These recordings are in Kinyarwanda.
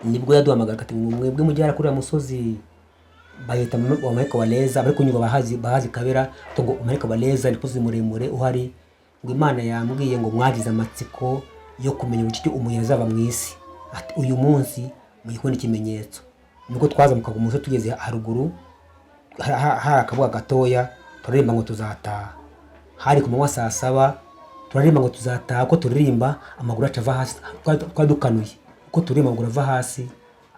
nibwo yaduhamagara ati mwebwe mujyara kuri musozi bayita Marika waleza bari kunyuga bahazi Kabera ngo Marika waleza ni kuzi muremure uhari ngo Imana yambwiye ngo mwagize amatsiko yo kumenya uburyo umuntu azaba mu isi ati uyu munsi muyikora ikimenyetso nubwo twazamuka ku musozi tugeze haruguru hari akabuga gatoya turirimba ngo tuzataha hari ku manywa saa 7 turirimba ngo tuzataha ko turirimba amaguru acava hasi twadukanuye uko turirimba ngo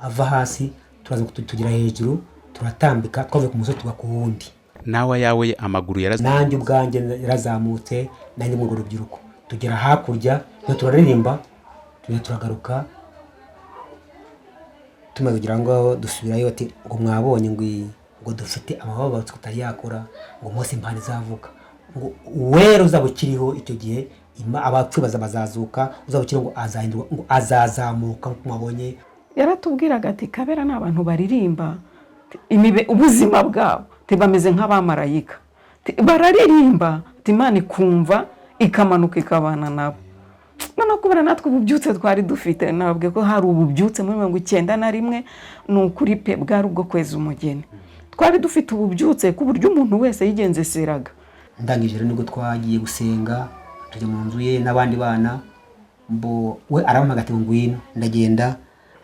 ava hasi turaza tugira hejuru turatambika twavuye ku musozi tuba ku wundi nawe yawe amaguru nanjye ubwanjye yarazamutse nanjye mu rubyiruko tugera hakurya no turaririmba turagaruka tumaze kugira ngo dusubirayo ati ngo mwabonye ngo dufite amababa tutari yakora ngo Mose impande zavuka ngo wero uzabukiriho icyo gihe abapfu bazazuka uzabukiriho ngo azahindurwa ngo azazamuka nko mwabonye. Yaratubwiraga ati Kabera n'abantu baririmba ubuzima bwabo bameze nk'abamarayika bararirimba Imana ikumva ikamanuka ikabana nabo. None kubera natwe ububyutse twari dufite nababwe ko hari ububyutse muri 1991 n'ukuri pe bwari ubwo kweza umugeni twari dufite ububyutse ku buryo umuntu wese yigenze seraga. Ndangije rero nibwo twagiye gusenga tujya mu nzu ye n'abandi bana mbo we arampamagara ati ngwino ndagenda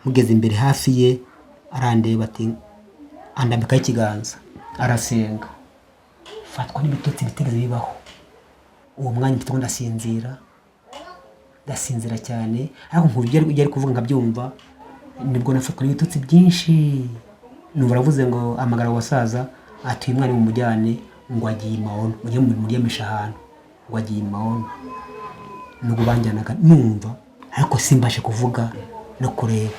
mugeze imbere hafi ye arandeba ati andambika ikiganza arasenga fatwa n'ibitotsi bitigeze bibaho uwo mwanya mfite ngo ndasinzira cyane ariko nkuru yari kuvuga nkabyumva nibwo nafatwa n'ibitotsi byinshi numva aravuze ngo amagara wasaza ati uyu mwana mu mujyane ngo agiye imaono muri mishahano ngo agiye imaono nugo banjyanaga numva ariko simbashe kuvuga no kureba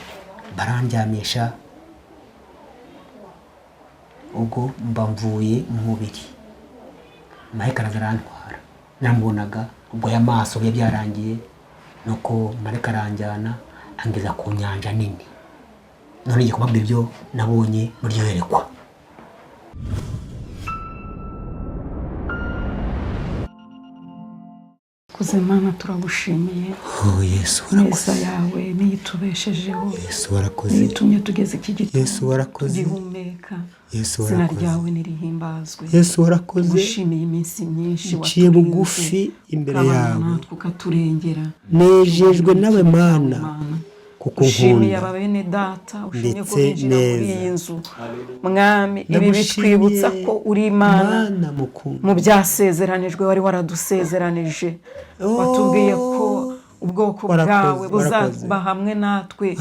barandyamisha ubwo mbamvuye mu mubiri Marika arantwara namubonaga ubwo y'amaso byarangiye nuko Marika aranjyana angeza ku nyanja nini none ngiye kubabwira ibyo nabonye muri ryo yerekwa. Kuzimana turagushimiye Yesu warakoze yawe niyitubeshejeho Yesu warakoze nitumye tugeze iki gitondo Yesu warakoze gihumeka Yesu warakoze izina ryawe nirihimbazwe Yesu warakoze gushimiye iminsi myinshi waciye bugufi imbere yawe tukaturengera nejejwe nawe Mana kuko ushimiye ababene data ushimiye ko binjira muri iyi nzu mwami ibi bitwibutsa ko uri Imana mu byasezeranijwe wari waradusezeranije watubwiye ko ubwoko bwawe buzaba hamwe natwe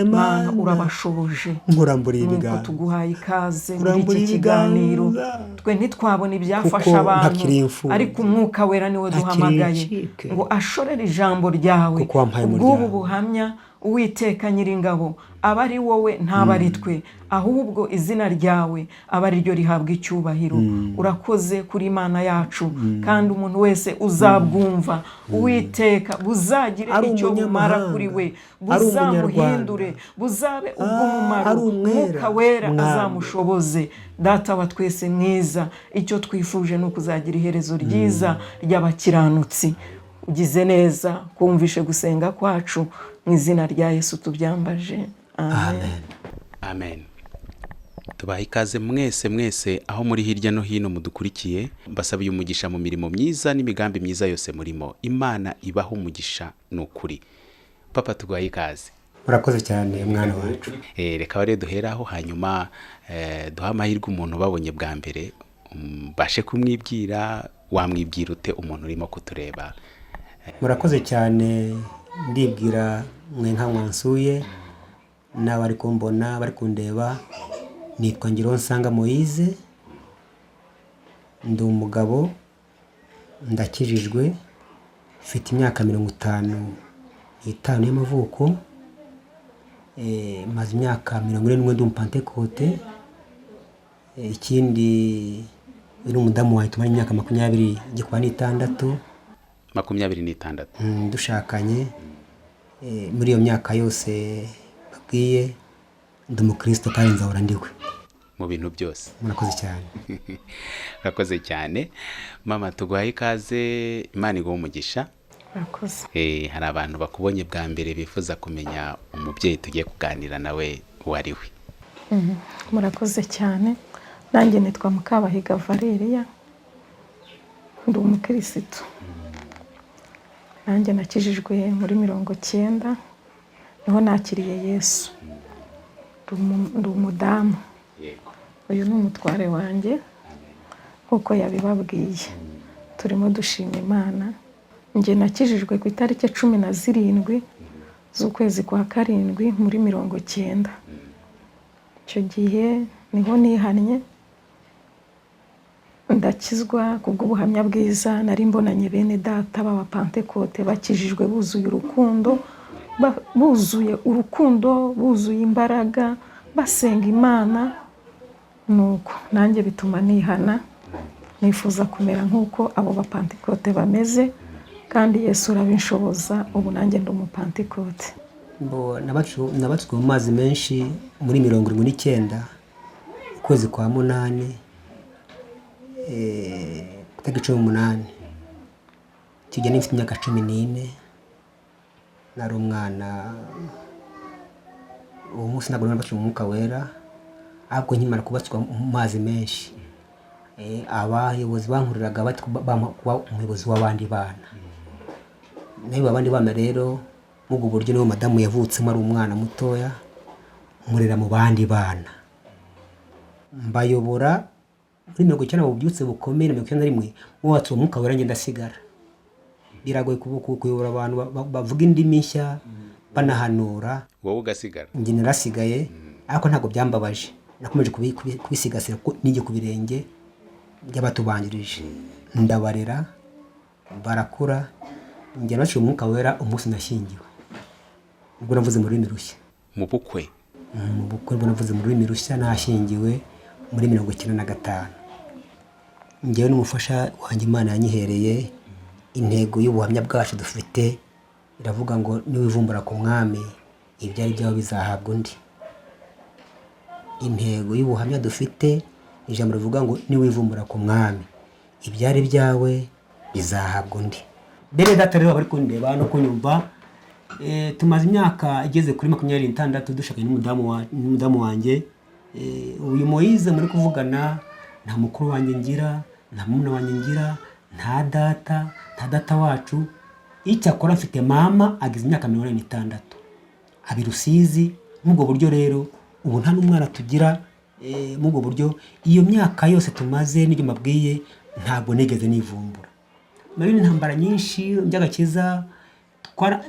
Mana urabashoboje nkuramburiye ibiganiro tuguhaye ikaze muri iki kiganiro twe ntitwabona ibyafasha abantu ariko Umwuka wera niwe duhamagaye ngo ashorere ijambo ryawe ubw'ubu buhamya Uwiteka Nyiringabo aba ari wowe ntaba ari twe ahubwo izina ryawe aba ari ryo rihabwa icyubahiro. Urakoze kuri Imana yacu kandi umuntu wese uzabwumva Uwiteka buzagira icyo bumara kuri we buzamuhindure buzabe ubw'umumaro Umwuka wera azamushoboze. Data wa twese mwiza icyo twifuje no kuzagira iherezo ryiza ry'abakiranutsi. Ugize neza kumvishe gusenga kwacu mu izina rya Yesu tubyambaje amen. Amen. Tubaha ikaze mwese aho muri hirya no hino mudukurikiye mbasabiye umugisha mu mirimo myiza n'imigambi myiza yose murimo. Imana ibaho umugisha n'ukuri. Papa tuguhaye ikaze. Murakoze cyane mwana wacu. Reka bare duheraho hanyuma duha amahirwe umuntu babonye bwa mbere bashe kumwibwira wamwibwira ute umuntu urimo kutureba. Murakoze cyane ndibwira mwe nka mwansuye n'abari kumbona bari kundeba nitwa Ngironsanga Moise ndi umugabo ndakijijwe mfite imyaka 55 y'amavuko maze imyaka 41 ndi umpantekote ikindi uri umudamu wawe tumanye imyaka 20 gikwa n'itandatu 26 dushakanye muri iyo myaka yose babwiye ndi umukristo kandi nzahora ndiwe mu bintu byose. Murakoze cyane. Murakoze cyane. Mama tuguhaye ikaze Imana iguhe umugisha. Murakoze. Hari abantu bakubonye bwa mbere bifuza kumenya umubyeyi tugiye kuganira nawe uwo ari we. Murakoze cyane. Nanjye nitwa Mukabahiga Valeria, ndi umukristo. Nanjye nakijijwe muri 90, niho nakiriye Yesu. Ndi umudamu. Uyu ni umutware wanjye kuko yabibabwiye. Turimo dushima Imana. Njye nakijijwe ku itariki 17 z'ukwezi kwa 7 muri 90. Icyo gihe niho nihannye, ndakizwa kubw'ubuhamya bwiza. Nari mbonanye bene data baba Pentecote bakijijwe buzuye urukundo, buzuye imbaraga, basenga Imana. Nuko nanjye bituma nihana, nifuza kumera nk'uko abo ba Pentecote bameze, kandi Yesu arabinshoboza. Ubu nanjye ndi umupentecote. Nabatswe mu mazi menshi muri 79 ukwezi kwa 8 tariki 18. Kijya nifite imyaka 14, nari umwana. Uwo munsi ntabwo nabatswe mu Mwuka Wera, ahubwo nkimara kubatswa mu mazi menshi, abayobozi bankuriraga bati kuba umuyobozi w'abandi bana. Nayo abandi bana rero ubwo buryo niho madamu yavutsemo, ari umwana mutoya, nkurira mu bandi bana, mbayobora muri 90 mu bubyutse bukomeye. 91 watse Umwuka Wera, ngenda sigara. Biragoye kuyobora abantu bavuga indimi nshya banahanura, wowe ugasigara. Njye narasigaye, ariko ntabwo byambabaje. Nakomeje kubisigasira ninjye ku birenge by'abatubanjirije, ndabarera barakura. Njye naciye Umwuka Wera umunsi nashyingiwe, ubwo navuze mu rurimi rushya. Mu bukwe ubwo navuze mu rurimi rushya, nashyingiwe muri 95. Njyewe n'umufasha wanjye Imana yanyihereye. Intego y'ubuhamya bwacu dufite iravuga ngo niwivumbura ku mwami, ibyari byawe bizahabwa undi. Intego y'ubuhamya dufite, ijambo rivuga ngo niwivumbura ku mwami, ibyari byawe bizahabwa undi. Bene data rero bari kundeba no kunyumva, tumaze imyaka igeze kuri 26 dushakanye n'umudamu wanjye. Uyu Moise muri kuvugana, nta mukuru wanjye ngira, nta mwana wanjye ngira, nta data wacu. Icyakora mfite mama agize imyaka 46, abi Rusizi. Mubwo buryo rero ubu nta n'umwana tugira. Mubwo buryo iyo myaka yose tumaze n'ibyo mbabwiye, ntabwo nigeze nivumbura. Muri intambara nyinshi by'agakiza,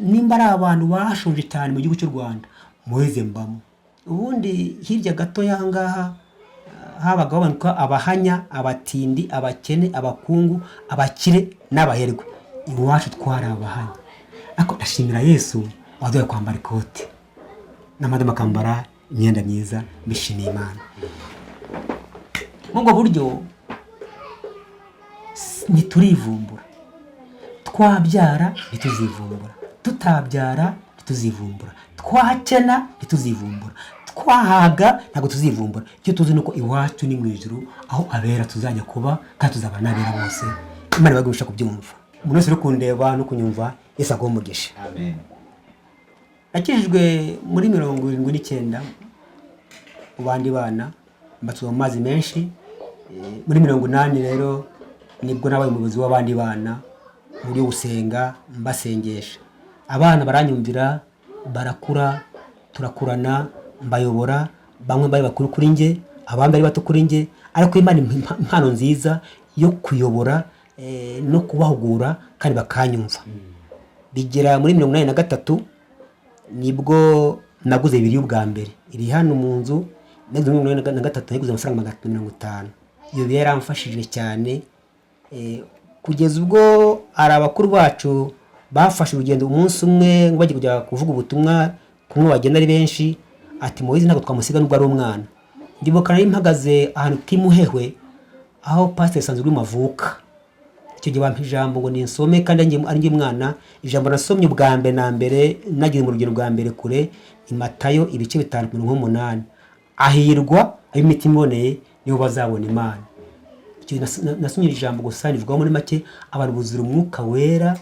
nimba ari abantu bashonje cyane mu gihugu cy'u Rwanda, Moise mbamo. Ubundi hirya gato y'ahangaha habaga abantu abahanya, abatindi, abakene, abakungu, abakire n'abaherwe. Iwacu twari abahanya. Ariko ndashimira Yesu waduhaye kwambara ikote n'amadamu akambara imyenda myiza, bishimiye Imana. Mubwo buryo ntiturivumbura. Twabyara ntituzivumbura, tutabyara ntituzivumbura, twakena ntituzivumbura, twahaga ntabwo tuzivumbura. Icyo tuzi nuko iwacu ni mu ijuru, aho abera tuzajya kuba, kandi tuzabana n'abera bose. Imana ibagusha kubyumva. Umuntu wese uri kundeba no kunyumva, Yesu aguhe umugisha. Amen. Nakijijwe muri 79 mu bandi bana, mbatswe mu mazi menshi. Muri 80 rero nibwo nabaye umuyobozi w'abandi bana, muri gusenga mbasengesha. Abana baranyumvira, barakura, turakurana, mbayobora. Bamwe bari bakuru kuri nge, abandi bari bato kuri nge, ariko Imana impano nziza yo kuyobora no kubahugura kandi bakanyumva. Bigera muri 83 nibwo naguze ibiri ubwa mbere. Iri hano mu nzu, naguze muri 83 naguze amafaranga 50. Iyo yaramfashije cyane, kugeza ubwo ari abakuru bacu bafashe urugendo umunsi umwe ngo bajye kujya kuvuga ubutumwa kumwe bagenda ari benshi. Ati Moise ntabwo twamusiga nubwo ari umwana. Ndibuka nari mpagaze ahantu Kimuhehwe, aho Pastor Sanzwe mavuka. Icyo gihe bampa ijambo ngo ninsome, kandi ari nge mwana. Ijambo nasomye ubwa mbere na mbere, nagize mu rugendo rwa mbere kure, i Matayo ibice 5:8. Ahirwa ab'imitima iboneye nibo bazabona Imana. Icyo nasomye ijambo gusa rivuga muri make, abantu buzura Umwuka Wera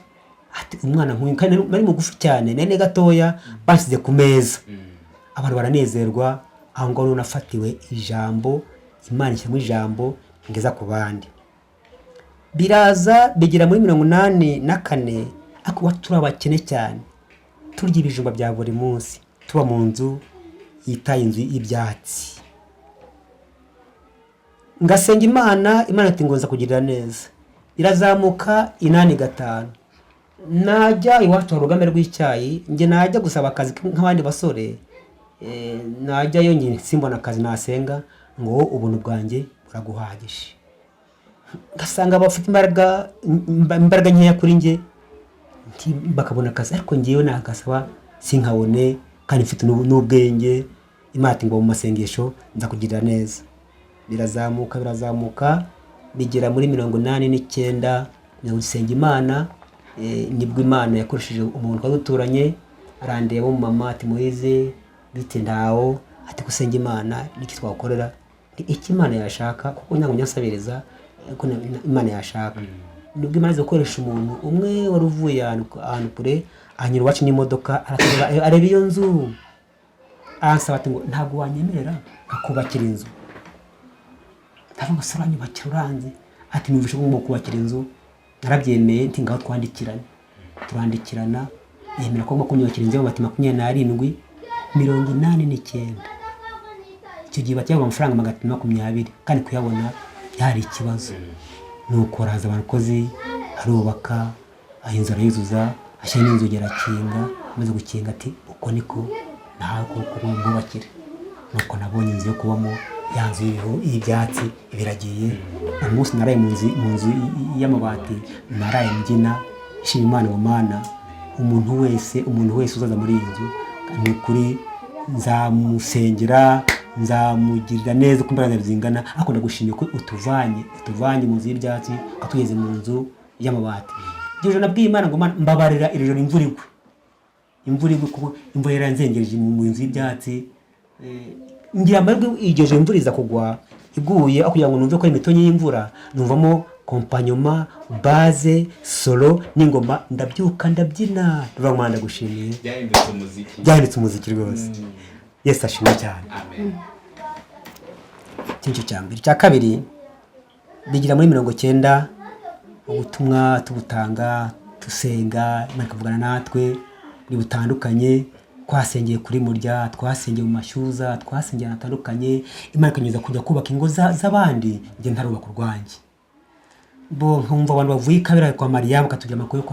ati umwana nk'uyu kandi nari mugufi cyane nene gatoya bashyize ku meza abantu baranezerwa aho ngaho nafatiwe ijambo Imana ishyiramo ijambo ngeza ku bandi biraza bigera muri 84 ariko turi abakene cyane turya ibijumba bya buri munsi tuba mu nzu yitaye inzu y'ibyatsi ngasenga Imana ati ngo nza kugirira neza irazamuka 8-5 najya iwacu urugame rw'icyayi nge najya gusaba akazi nk'abandi basore najya yo nyine simbona akazi nasenga ngo ubuntu bwanjye buraguhagije ngasanga abafite imbaraga nkeya kuri nge bakabona akazi ariko ngewe nagasaba sinkabone kandi mfite n'ubwenge Imana ati ngo mu masengesho nza kugirira neza birazamuka bigera muri 89 gusenga Imana nibwo Imana yakoresheje umuntu twaduturanye arandeba mu mama ati Moise bite ndawo ati gusenga Imana niki twakorera iki Imana yashaka kuko nyango nyasabiriza ko Imana yashaka nibwo Imana izakoresha umuntu umwe waruvuye ahantu kure anyura wacu n'imodoka areba iyo nzu ansaba ati ngo ntabwo wanyemerera akubakira inzu ndavuga se uranyubakira uranze ati numvishe ngo kubakira inzu narabyemeye nti ngaho turandikirana yemera ko kunyubakira inzu y'amabati 27 icyo gihe batyaga amafaranga 220 kandi kuyabona yari ikibazo nuko raza abakozi arubaka ahinza arayuzuza ashyira n'inzugi arakinga amaze gukinga ati uko niko ntabwo kububakira nuko nabonye inzu yo kubamo yanzu y'ibyatsi ibiragiye umunsi naraye mu nzu y'amabati naraye mbyina shima Imana Mana umuntu wese uzaza muri iyi nzu ni kuri nzamusengera nzamugirira neza ko imbaraga zingana ariko ndagushimiye ko utuvanye mu nzu y'ibyatsi atugeze mu nzu y'amabati Jeje nabwiye Imana ngo mbabarira iri joro imvura igwe kuko imvura yaranzengereje mu nzu y'ibyatsi ngira amajwi igeje imvura iza kugwa iguye akugira ngo numve ko imitonyi y'imvura numvamo kompanyoma base solo n'ingoma ndabyuka ndabyina Imana ndagushimiye byahindutse umuziki rwose Yesu ashimwe cyane amen Cyinshi cyambere cya kabiri bigira muri 90 ubutumwa tubutanga tusenga Imana kuvugana natwe butandukanye twasengeye kuri murya twasengeye mu mashyuza twasengeye natandukanye Imana kanyuza kujya kubaka ingo z'abandi nge ntarubaka urwanjye bo nkumva abantu bavuye Kabera kwa Mariamu katugira amakuru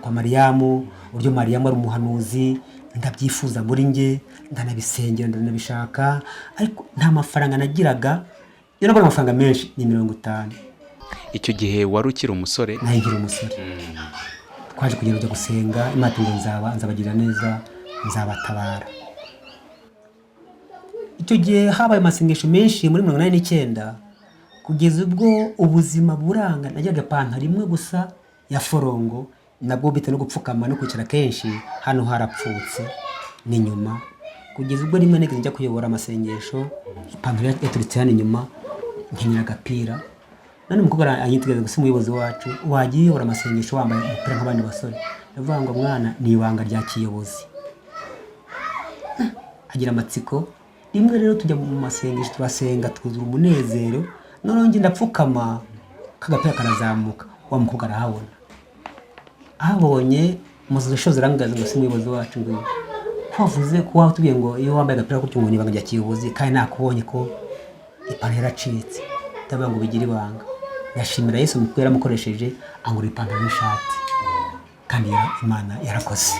kwa Mariamu buryo Mariamu ari umuhanuzi ndabyifuza muri nge ndanabisengera ndanabishaka ariko nta mafaranga nagiraga yo nabona amafaranga menshi ni 50 icyo gihe wari ukiri umusore nayigira umusore twaje kugenda gusenga Imana ati nzabagirira neza nzabatabara icyo gihe habaye amasengesho menshi muri 89 kugeza ubwo ubuzima buranga najyaga pantaro imwe gusa ya forongo nabwo bite no gupfukama no kwicara kenshi hano harapfutse n'inyuma kugeza ubwo rimwe nigeze njya kuyobora amasengesho ipantaro yaturitse hano inyuma nkenyera agapira none umukobwa anyitegereza gusa umuyobozi wacu wagiye uyobora amasengesho wambaye umupira nk'abandi basore ndavuga ngo mwana ni ibanga rya kiyobozi agira amatsiko rimwe rero tujya mu masengesho turasenga twuzura umunezero none nge ndapfukama kagapira karazamuka wa mukobwa arahabona abonye umuyobozi arangaza ngo si umuyobozi wacu ngo wavuze ko watubwiye ngo iyo wambaye agapira k'utyo ngo ni ibanga rya kiyobozi kandi nakubonye ko ipantaro yaracitse ndavuga ngo bigire ibanga yashimira Yesu mu kwera mukoresheje angura ipantaro n'ishati kandi Imana yarakoze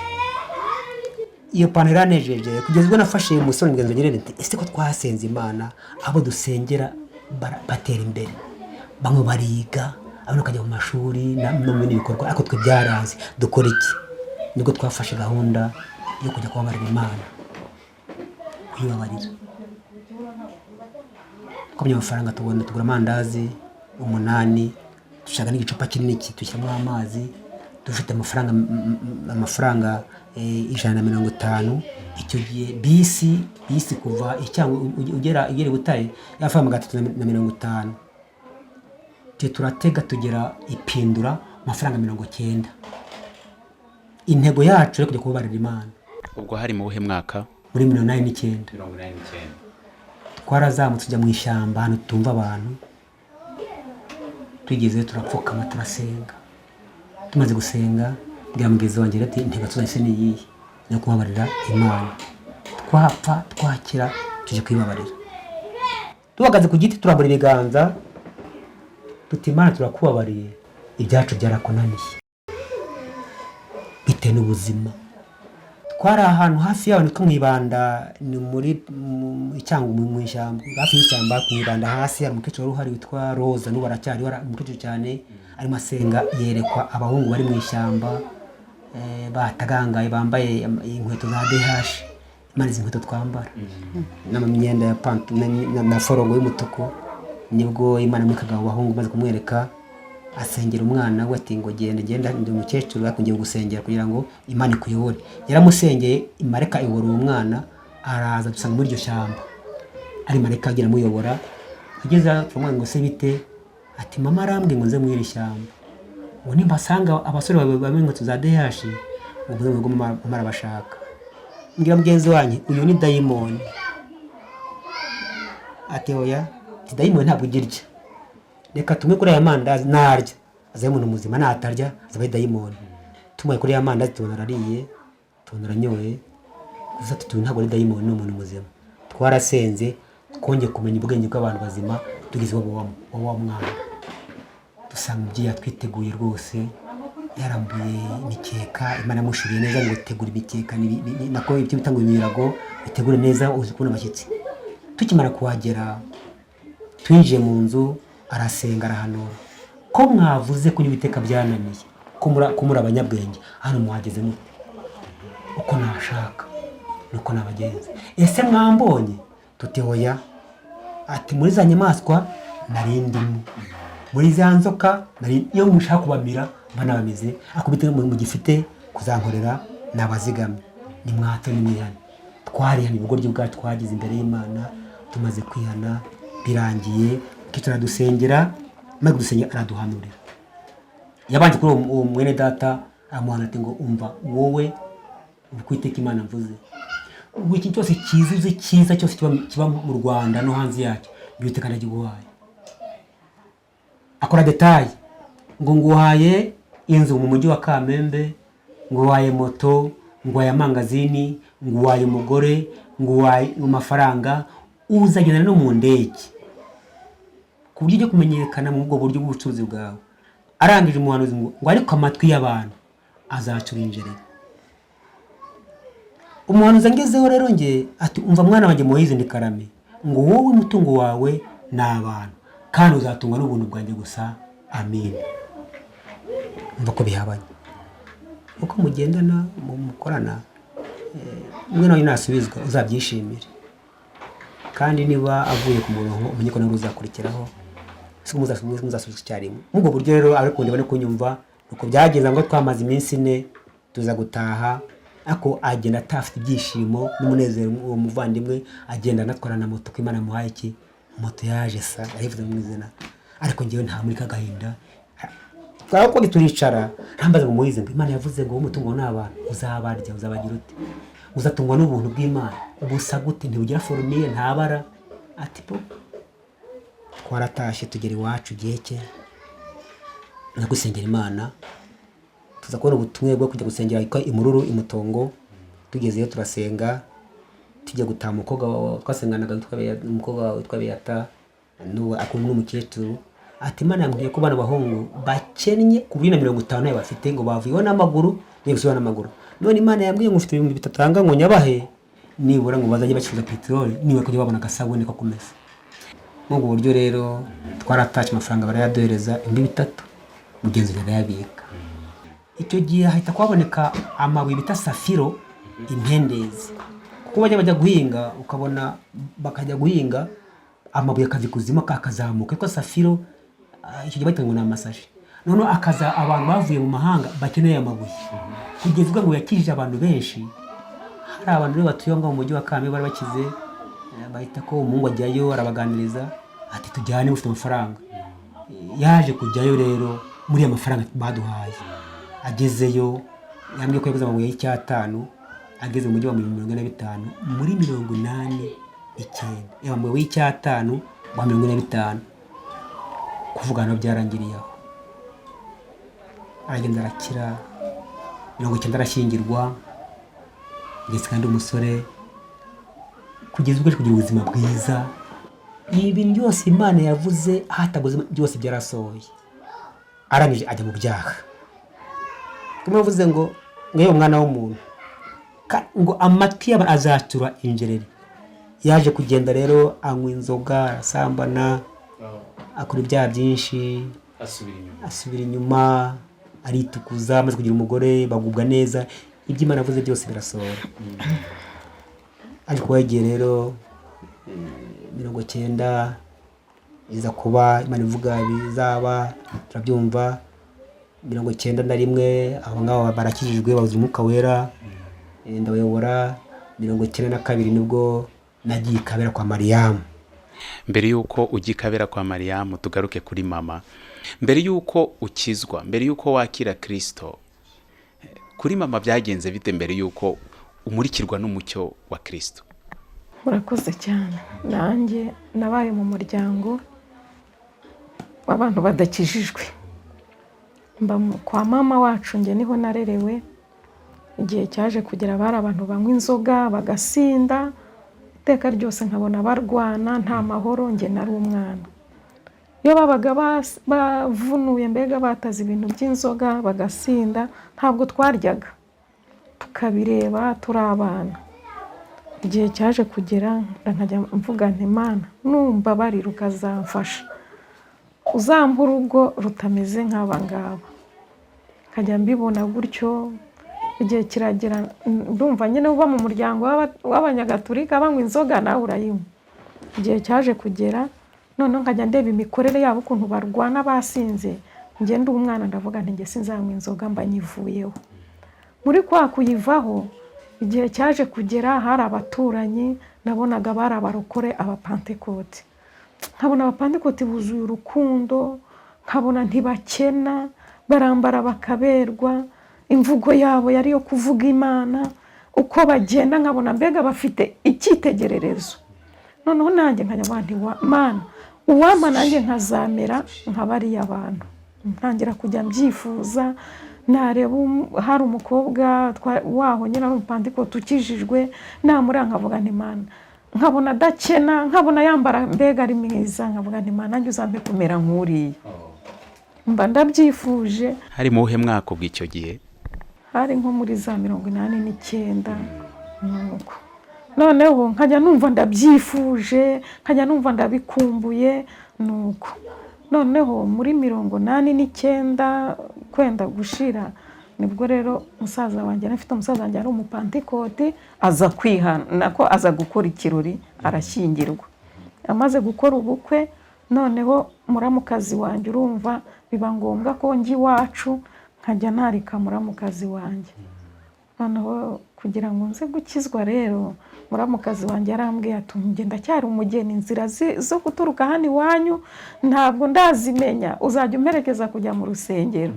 iyo pantaro yanejeje kugeza ubwo nafashe umusore ngenzo nyerere nti ese ko twasenze Imana abo dusengera batera imbere bamwe bariga abana kajya mu mashuri no mu bikorwa ariko twe byarazi dukora iki nibwo twafashe gahunda yo kujya kubabarira Imana kuyibabarira komye amafaranga tubona tugura amandazi 8 dushaka n'igicupa kinini tushyiramo amazi dufite amafaranga 150 icyo gihe bisi kuva icyango ugera Butare yafa 350 turatega tugera ipindura amafaranga 90 intego yacu yo kujya kubabarira Imana. Ubwo hari mu buhe mwaka? Muri 1989. Twarazamutse tujya mu ishyamba hano tumva abantu, tugeze turapfukama turasenga. Tumaze gusenga ngira mugezi wanjye ati intego tuzahise ni iyi no kubabarira Imana. Twapfa twakira tuje kwibabarira. Tuhagaze ku giti turambura ibiganza tuti Imana turakubabariye, ibyacu byarakunaniye bite n'ubuzima. Twari ahantu hafi y'abantu two mwibanda, ni muri icyango mu ishyamba, hafi y'ishyamba mwibanda hasi hari umukecuru uhari witwa Roza, n'ubu aracyari umukecuru cyane, arimo asenga yerekwa abahungu bari mu ishyamba batagangaye bambaye inkweto za DH, Imana izi inkweto twambara n'amyenda ya pant na forongo y'umutuku. Nibwo Imana mwikaga abahungu maze kumwereka asengera umwana we ati ngo genda ndi umukecuru akungiye gusengera kugira ngo Imana ikuyobore. Yaramusengeye, Mareka ayobora uwo mwana, araza dusanga muri iryo shyamba ari Mareka agira muyobora. Ageze umwana ngo se bite, ati mama arambwe ngo nze mwiri shyamba, ngo nimbasanga abasore bamwe ngo za DH ngo mama arabashaka. Ngira mugenzi wanjye uyu ni dayimoni. Ati oya, dayimoni ntabwo igirya, reka tumwe kuri aya mandazi narya azaye umuntu muzima, natarya azabaye dayimoni. Tumwe kuri aya mandazi tubona arariye, tubona aranyoye, gusa tutuye ntabwo ari dayimoni, ni umuntu muzima. Twarasenze twongeye kumenya ubwenge bw'abantu bazima, tugeze wa mwana dusanga umubyeyi yatwiteguye rwose, yarambuye imikeka, Imana yamushuriye neza ngo tegura imikeka nako ibyo bitanga ibirago bitegure neza uzi kubona abashyitsi. Tukimara kuhagera twinjiye mu nzu, arasenga arahanura ko mwavuze ko ibiteka byananiye ko muri abanyabwenge, hano muhageze mute? Uko nashaka nuko nabagenza. Ese mwambonye? Tuti oya. Ati muri za nyamaswa narindimo, muri za nzoka iyo mushaka kubamira bana bameze, akubite mu gifite kuzankorera nabazigamye. Ni mwato ni mwihana. Twarihana ubugoryi bwacu twagize imbere y'Imana. Tumaze kwihana birangiye, turadusengera, maze dusengera araduhanurira. Yabanje kuri uwo mwene data amuhana ati ngo umva wowe ukwiteka Imana mvuze, ubwo iki cyose cyiza cyose kiba mu Rwanda no hanze yacyo byiteka ndagiguhaye. Akora detail ngo nguhaye inzu mu mujyi wa Kamembe, nguhaye moto, nguhaye amangazini, nguhaye umugore, nguhaye amafaranga, uzagenda no mu ndege ku buryo byo kumenyekana mu bwo buryo bw'ubucuruzi bwawe. Arangije umuhanuzi ngo ariko amatwi y'abantu azacura injerera. Umuhanuzi angezeho rero nge ati umva mwana wanjye Moise ndikarame, ngo wowe umutungo wawe n'abantu kandi uzatungwa n'ubuntu bwanjye gusa, amen. Umva ko bihabanye uko mugendana mukorana, mwe nawe nasubizwa uzabyishimira, kandi niba avuye ku murongo umenye ko nawe uzakurikiraho, siko muzasubizwa cyarimo. Ubwo buryo rero ariko ndibone kunyumva uko byageza ngo twamaze iminsi 4 tuza gutaha, ako agenda atafite ibyishimo n'umunezero. Uwo muvandimwe agenda anatwara na moto, ko Imana muhaye iki moto yaje sa arivuze mu izina, ariko ngewe nta muri kagahinda. Twara ko turicara ntambaza mu Moise ngo Imana yavuze ngo umutungo n'abantu uzabarya uzabagira ute, uzatungwa n'ubuntu bw'Imana, ubusa gute ntibugira formiye ntabara. Ati po twaratashe tugera iwacu giheke no gusengera Imana, tuza kubona ubutumwe bwo kujya gusengera imururu imutongo. Tugezeyo turasenga, tujya gutaha umukobwa twasenganaga umukobwa witwa Beata akunda n'umukecuru. Ati Imana yambwiye ko bana bahungu bakennye ku bina 50 bafite ngo bavuyeho n'amaguru n'ibisubizo n'amaguru, none Imana yambwiye ngo ufite 3,000 ngo nyabahe nibura ngo bazajye bacuruza peteroli niba kujya babona gasabone ko kumesa. Mu buryo rero twaratashye amafaranga barayadohereza 3 mugenzi yarayabika. Icyo gihe ahita kwaboneka amabuye bita safiro impendezi, kuko bajya guhinga ukabona bakajya guhinga amabuye akazikuzima kakazamuka ko safiro. Icyo gihe batango na amasashi, none akaza abantu bavuye mu mahanga bakeneye amabuye, kugeza ngo yakijije abantu benshi. Hari abantu batuye ngo mu mujyi wa Kamembe bari bakize, bahita ko umungu ajyayo arabaganiriza ati tujyane ufite amafaranga. Yaje kujyayo rero muri amafaranga baduhaye, agezeyo yambwiye ko yaguze amabuye y'icyatanu ageze mu mujyi wa 45 muri 89 amabuye y'icyatanu wa 45 kuvugana byarangiriye aho. Aragenda arakira 90 arashyingirwa ndetse kandi umusore kugeza ubwo kugira ubuzima bwiza. Ibintu byose Imana yavuze hatabuze byose byarasohoye. Arangije ajya mu byaha. Kumwe yavuze ngo ngewe umwana w'umuntu ngo amatwi y'aba azatura injereri. Yaje kugenda rero anywa inzoga, asambana, akora ibyaha byinshi, asubira inyuma, aritukuza, amaze kugira umugore bagubwa neza. Iby'Imana yavuze byose birasohora. Ariko yagiye rero 90 iza kuba Imana ivuga bizaba, turabyumva. 91 abo ngabo barakijijwe babuze Umwuka Wera, ndabayobora. 92 nibwo nagiye Kabera kwa Mariamu. Mbere yuko ujya Kabera kwa Mariamu, tugaruke kuri mama. Mbere yuko ukizwa, mbere yuko wakira Kristo, kuri mama byagenze bite mbere yuko umurikirwa n'umucyo wa Kristo? Murakoze cyane. Nanjye nabaye mu muryango w'abantu badakijijwe. Mba kwa mama wacu nge niho narerewe. Igihe cyaje kugera bari abantu banywa inzoga bagasinda, iteka ryose nkabona barwana nta mahoro. Nge nari umwana, iyo babaga bavunuye mbega bataze ibintu by'inzoga bagasinda, ntabwo twaryaga, tukabireba turi abana. Igihe cyaje kugera nkajya mvuga nti Mana numva bari rukazamfasha, uzampa urugo rutameze nk'aba ngaba. Nkajya mbibona gutyo. Igihe kiragera ndumva nyine uba mu muryango w'abanyagatulika banywa inzoga nawe urayinywa. Igihe cyaje kugera none nkajya ndeba imikorere yabo ukuntu barwana basinze. Nge ndi umwana ndavuga nti nge sinzanywa inzoga mba nyivuyeho. Muri kwa kuyivaho igihe cyaje kugera hari abaturanyi nabonaga bari abarokore abapantekote. Nkabona abapantekote buzuye urukundo, nkabona ntibakena, barambara bakaberwa, imvugo yabo yari yo kuvuga Imana, uko bagenda nkabona mbega bafite icyitegererezo. Noneho nanjye nkajya nti Mana uwampa nanjye nkazamera nk'abariya abantu. Ntangira kujya mbyifuza. Nareba hari umukobwa waho nyine ari umupantekote ukijijwe, namura nkavuga nti Mana nkabona adakena, nkabona yambara mbega ari mwiza, nkavuga nti Mana nanjye uzampe kumera nk'uriya. Mba ndabyifuje. Hari mu uhe mwaka bw'icyo gihe? Hari nko muri za 89 nuko. Noneho nkajya numva ndabyifuje, nkajya numva ndabikumbuye nuko. Noneho muri 89 kwenda gushira nibwo rero musaza wanjye nafite umusaza wanjye ari umupantekote aza kwihana nako aza gukora ikirori arashyingirwa. Amaze gukora ubukwe noneho muramukazi wanjye urumva biba ngombwa ko ngi wacu nkajya narika muramukazi wanjye. Noneho kugira ngo nze gukizwa rero muramukazi wanjye yarambwiye ati ngenda cyari umugeni, inzira zo guturuka hano iwanyu ntabwo ndazimenya, uzajya umerekeza kujya mu rusengero.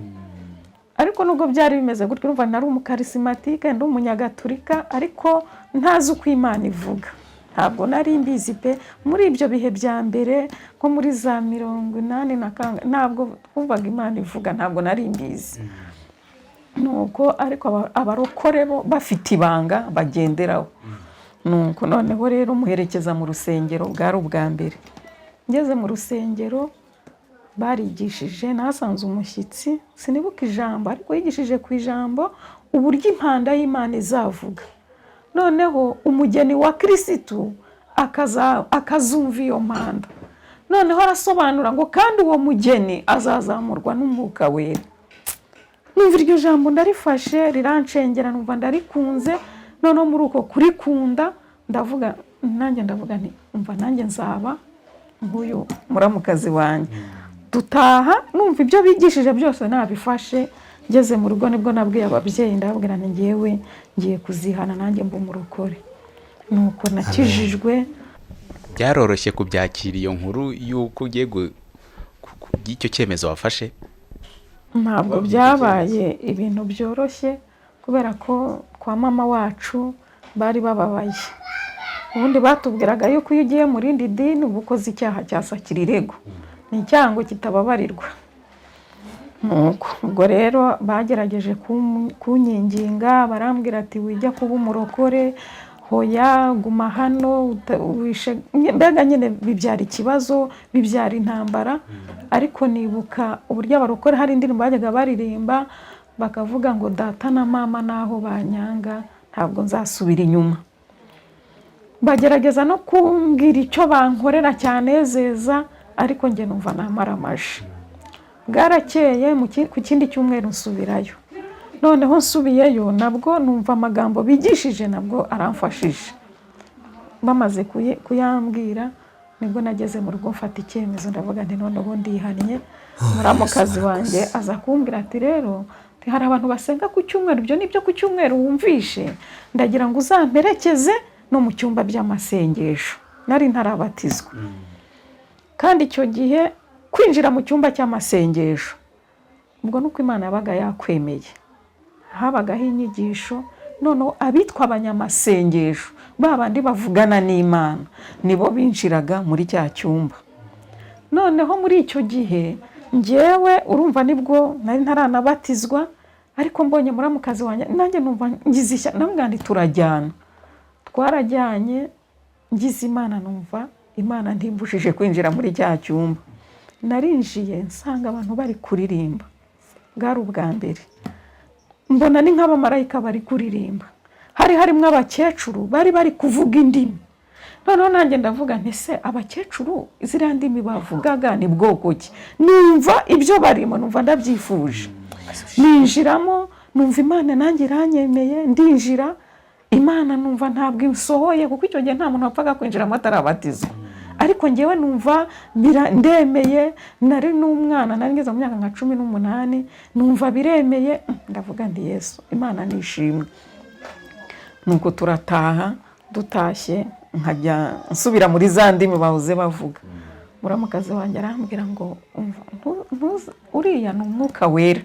Ariko nubwo byari bimeze gutyo urumva nari umukarismatike ndi umunyagatulika ariko ntazi uko Imana ivuga. Ntabwo nari mbizi pe. Muri ibyo bihe bya mbere nko muri za 80 ntabwo twumvaga Imana ivuga, ntabwo nari mbizi. Nuko ariko abarokore bo bafite ibanga bagenderaho. Nuko noneho rero muherekeza mu rusengero bwari ubwa mbere. Ngeze mu rusengero barigishije, nasanze umushyitsi sinibuka ijambo ariko yigishije ku ijambo uburyo impanda y'Imana izavuga. Noneho umugeni wa Kristu akazumva iyo mpanda. Noneho arasobanura ngo kandi uwo mugeni azazamurwa n'Umwuka Wera. Numva iryo jambo ndarifashe rirancengera, numva ndarikunze. Noneho muri uko kurikunda ndavuga nti umva nanjye nzaba nk'uyu muramukazi wanjye. Dutaha numva ibyo bigishije byose nabifashe. Ngeze mu rugo nibwo nabwiye ababyeyi ndababwira nti ngewe ngiye kuzihana nanjye mba umurokore. Nuko nakijijwe. Byaroroshye kubyakira iyo nkuru y'uko ugiye y'icyo cyemezo wafashe? Ntabwo byabaye ibintu byoroshye kubera ko kwa mama wacu bari bababaye. Ubundi batubwiraga yuko iyo ugiye mu rindi dini uba ukoze icyaha cyasakira irego, ni icyango kitababarirwa. Ubwo rero bagerageje kunyinginga, barambwira ati wijya kuba umurokore, hoya guma hano, mbega nyine bibyara ikibazo, bibyara intambara. Ariko nibuka uburyo abarokore hari indirimbo bajyaga baririmba bakavuga ngo data na mama naho banyanga ntabwo nzasubira inyuma. Bagerageza no kumbwira icyo bankorera cyanezeza, ariko njye numva namara amaje. Bwarakeye ku kindi cyumweru nsubirayo. Noneho nsubiyeyo nabwo numva amagambo bigishije nabwo aramfashije. Bamaze kuyambwira nibwo nageze mu rugo mfata icyemezo, ndavuga nti none ubu ndihannye. Muramukazi wanjye aza kumbwira ati rero hari abantu basenga ku cyumweru, ibyo nibyo ku cyumweru wumvishe, ndagira ngo uzamperekeze no mu cyumba by'amasengesho. Nari ntarabatizwa kandi icyo gihe kwinjira mu cyumba cy'amasengesho ubwo nuko Imana yabaga yakwemeye, habagaho inyigisho. Noneho abitwa abanyamasengesho babandi bavugana n'Imana nibo binjiraga muri cya cyumba. Noneho muri icyo gihe njyewe urumva nibwo nari ntaranabatizwa, ariko mbonye muramukazi wanjye nanjye numva ngize ishya, namwandi turajyana. Twarajyanye, ngize Imana, numva Imana ntimbushije kwinjira muri cya cyumba. Narinjiye nsanga abantu bari kuririmba, bwari ubwa mbere. Mbona ni nk'abamarayika bari kuririmba, hari harimo abakecuru bari kuvuga indimi. Noneho nanjye ndavuga nti se abakecuru ziriya ndimi bavugaga ni bwoko ki? Numva ibyo barimo, numva ndabyifuje. Ninjiramo, numva Imana nanjye iranyemeye, ndinjira. Imana numva ntabwo isohoye, kuko icyo gihe nta muntu wapfaga kwinjiramo atarabatizwa. Ariko njyewe numva ndemeye, nari n'umwana, nari ngeze mu myaka nka 18, numva biremeye. Ndavuga ndi Yesu, Imana nishimwe. Nuko turataha, dutashye nkajya nsubira muri za ndimi bahoze bavuga. Muramukazi wanjye arambwira ngo uriya ni Umwuka Wera.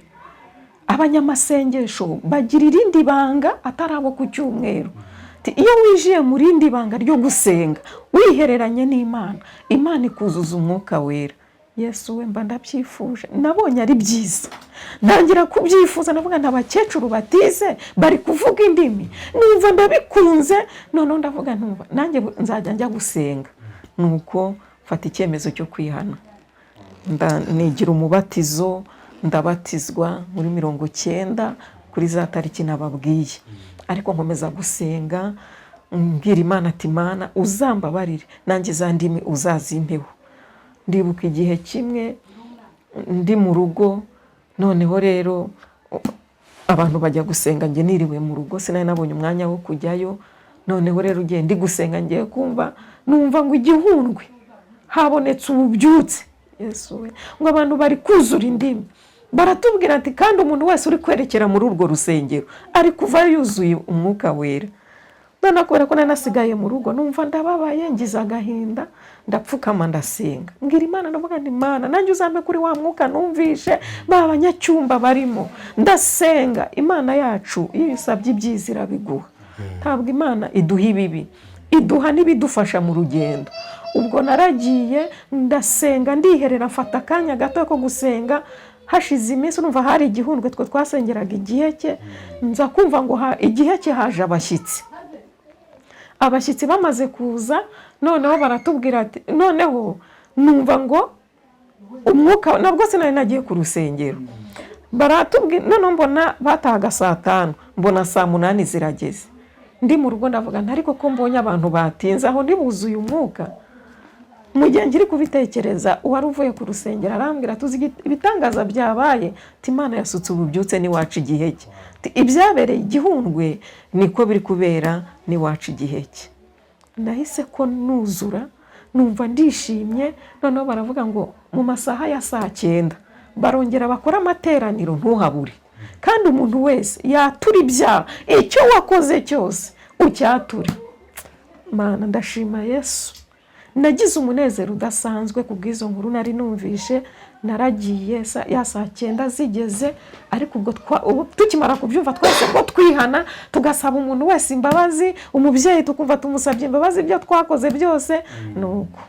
Abanyamasengesho bagira irindi banga atarabo ku cyumweru. Iyo wijiye mu rindi banga ryo gusenga wihereranye n'Imana, Imana ikuzuza Umwuka Wera. Yesu we mba ndabyifuje, nabonye ari byiza, ntangira kubyifuza. Navuga n'abakecuru batize bari kuvuga indimi, numva ndabikunze. Noneho ndavuga ntumva nanjye nzajya njya gusenga. Nuko mfata icyemezo cyo kwihana, nigira umubatizo, ndabatizwa muri 90 kuri za tariki nababwiye. Ariko nkomeza gusenga, mbwira Imana ati Mana uzambabarire, nanjye za ndimi uzazimpeho. Ndibuka igihe kimwe ndi mu rugo, noneho rero abantu bajya gusenga, njye niriwe mu rugo, sinari nabonye umwanya wo kujyayo. Noneho rero ugiye ndi gusenga, ngiye kumva numva ngo igihundwe habonetse ububyutse. Yesu we, ngo abantu bari kuzura indimi. Baratubwira ati kandi umuntu wese uri kwerekera muri urwo rusengero ari kuva yuzuye Umwuka Wera. None kubera ko nasigaye mu rugo, numva ndababaye, ngize agahinda, ndapfukama ndasenga. Mbwira Imana, ndavuga nti Imana nanjye uzampe kuri wa mwuka numvishe babanyacyumba barimo. Ndasenga. Imana yacu iyo isabye ibyiza irabiguha. Ntabwo Imana iduha ibibi, iduha n'ibidufasha mu rugendo. Ubwo naragiye ndasenga, ndiherera, mfata akanya gato ko gusenga. Hashize iminsi numva hari igihundwe twe twasengeraga igihe cye, nza kumva ngo igihe cye haje abashyitsi. Abashyitsi bamaze kuza, noneho baratubwira ati, noneho numva ngo umwuka, nabwo sinari nagiye ku rusengero. Baratubwira, noneho mbona batahaga saa 5, mbona saa 8 zirageze. Ndi mu rugo ndavuga nti ariko ko mbonye abantu batinze aho ndibuzuye umwuka. Mu gihe ngiri kubitekereza, uwari uvuye ku rusengero arambwira tuzi ibitangaza byabaye, ati Imana yasutse ububyutse n'iwacu igihe cye. Ibyabereye igihundwe niko biri kubera n'iwacu igihe cye. Nahise ko nuzura, numva ndishimye. Noneho baravuga ngo mu masaha ya saa 9 barongera bakora amateraniro ntuhabure, kandi umuntu wese yatura ibyaha, icyo wakoze cyose ucyature. Mana ndashima Yesu, nagize umunezero udasanzwe kubw'izo nkuru nari numvishe. Naragiye ya saa 9 zigeze, ariko ubwo tukimara kubyumva twese ko twihana tugasaba umuntu wese imbabazi, umubyeyi tukumva tumusabye imbabazi ibyo twakoze byose. Nuko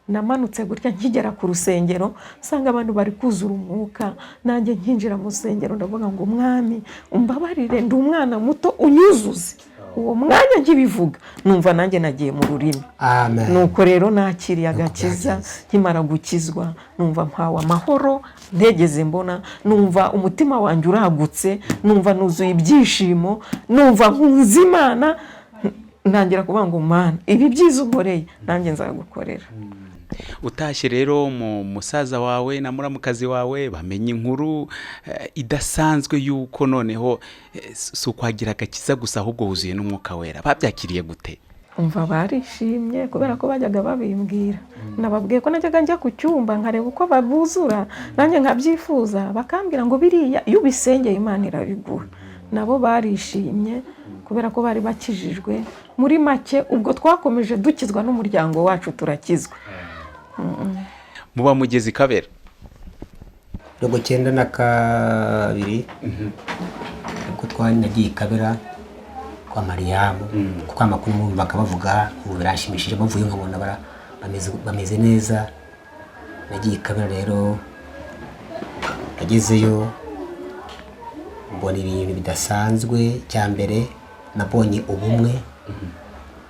namanutse gutya nkigera ku rusengero, nsanga abantu bari kuzura umwuka, nanjye nkinjira mu rusengero ndavuga ngo Mwami umbabarire, ndi umwana muto unyuzuze. Uwo mwanya nkibivuga numva nanjye nagiye mu rurimi. Amen. Nuko rero nakiriye agakiza, nkimara gukizwa numva mpawe amahoro ntegeze mbona, numva umutima wanjye uragutse, numva nuzuye ibyishimo, numva nkunze Imana, ntangira kuvuga ngo Mana ibi byiza unkoreye nanjye nzagukorera. Utashye rero mu musaza wawe na muramukazi wawe bamenye inkuru idasanzwe yuko noneho si ukwagira agakiza gusa ahubwo wuzuye n'Umwuka Wera, babyakiriye gute? Umva barishimye kubera ko bajyaga babimbwira. Nababwiye ko najyaga njya ku cyumba nkareba uko babuzura, nanjye nkabyifuza, bakambwira ngo biriya iyo ubisengeye Imana irabiguha. Nabo barishimye kubera ko bari bakijijwe. Muri make ubwo twakomeje dukizwa n'umuryango wacu turakizwa. Muba mugezi Kabera? Rogo 92 ubwo twanagiye Kabera kwa Mariamu, kuko amakuru mwumvaga bavuga ubu birashimishije, bavuye nkabona bameze neza. Nagiye Kabera rero, nagezeyo mbona ibintu bidasanzwe. Cya mbere nabonye ubumwe,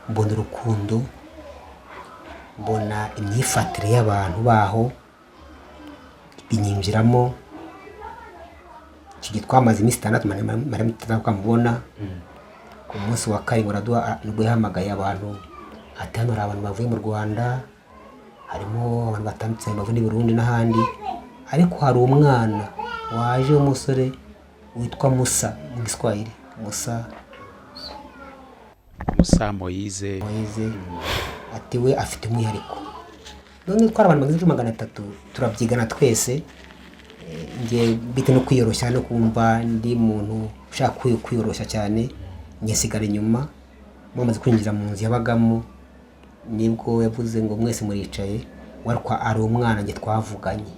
mbona urukundo, mbona imyifatire y'abantu baho binyinjiramo. Iki twamaze iminsi 6 Mariamu tukamubona. Ku munsi wa kare nubwo yahamagaye abantu ati hano hari abantu bavuye mu Rwanda, harimo abantu batandukanye bavuye i Burundi n'ahandi, ariko hari umwana waje w'umusore witwa Musa mu Giswahili. Musa Moise ati we afite umwihariko. None twari abantu magana 300 turabyigana twese. Ngiye bite no kwiyoroshya no kumva ndi muntu ushaka kwiyoroshya cyane, nyesigara inyuma. Mumaze kwinjira mu nzu yabagamo nibwo yavuze ngo mwese muricaye, warwa ari umwana nge twavuganye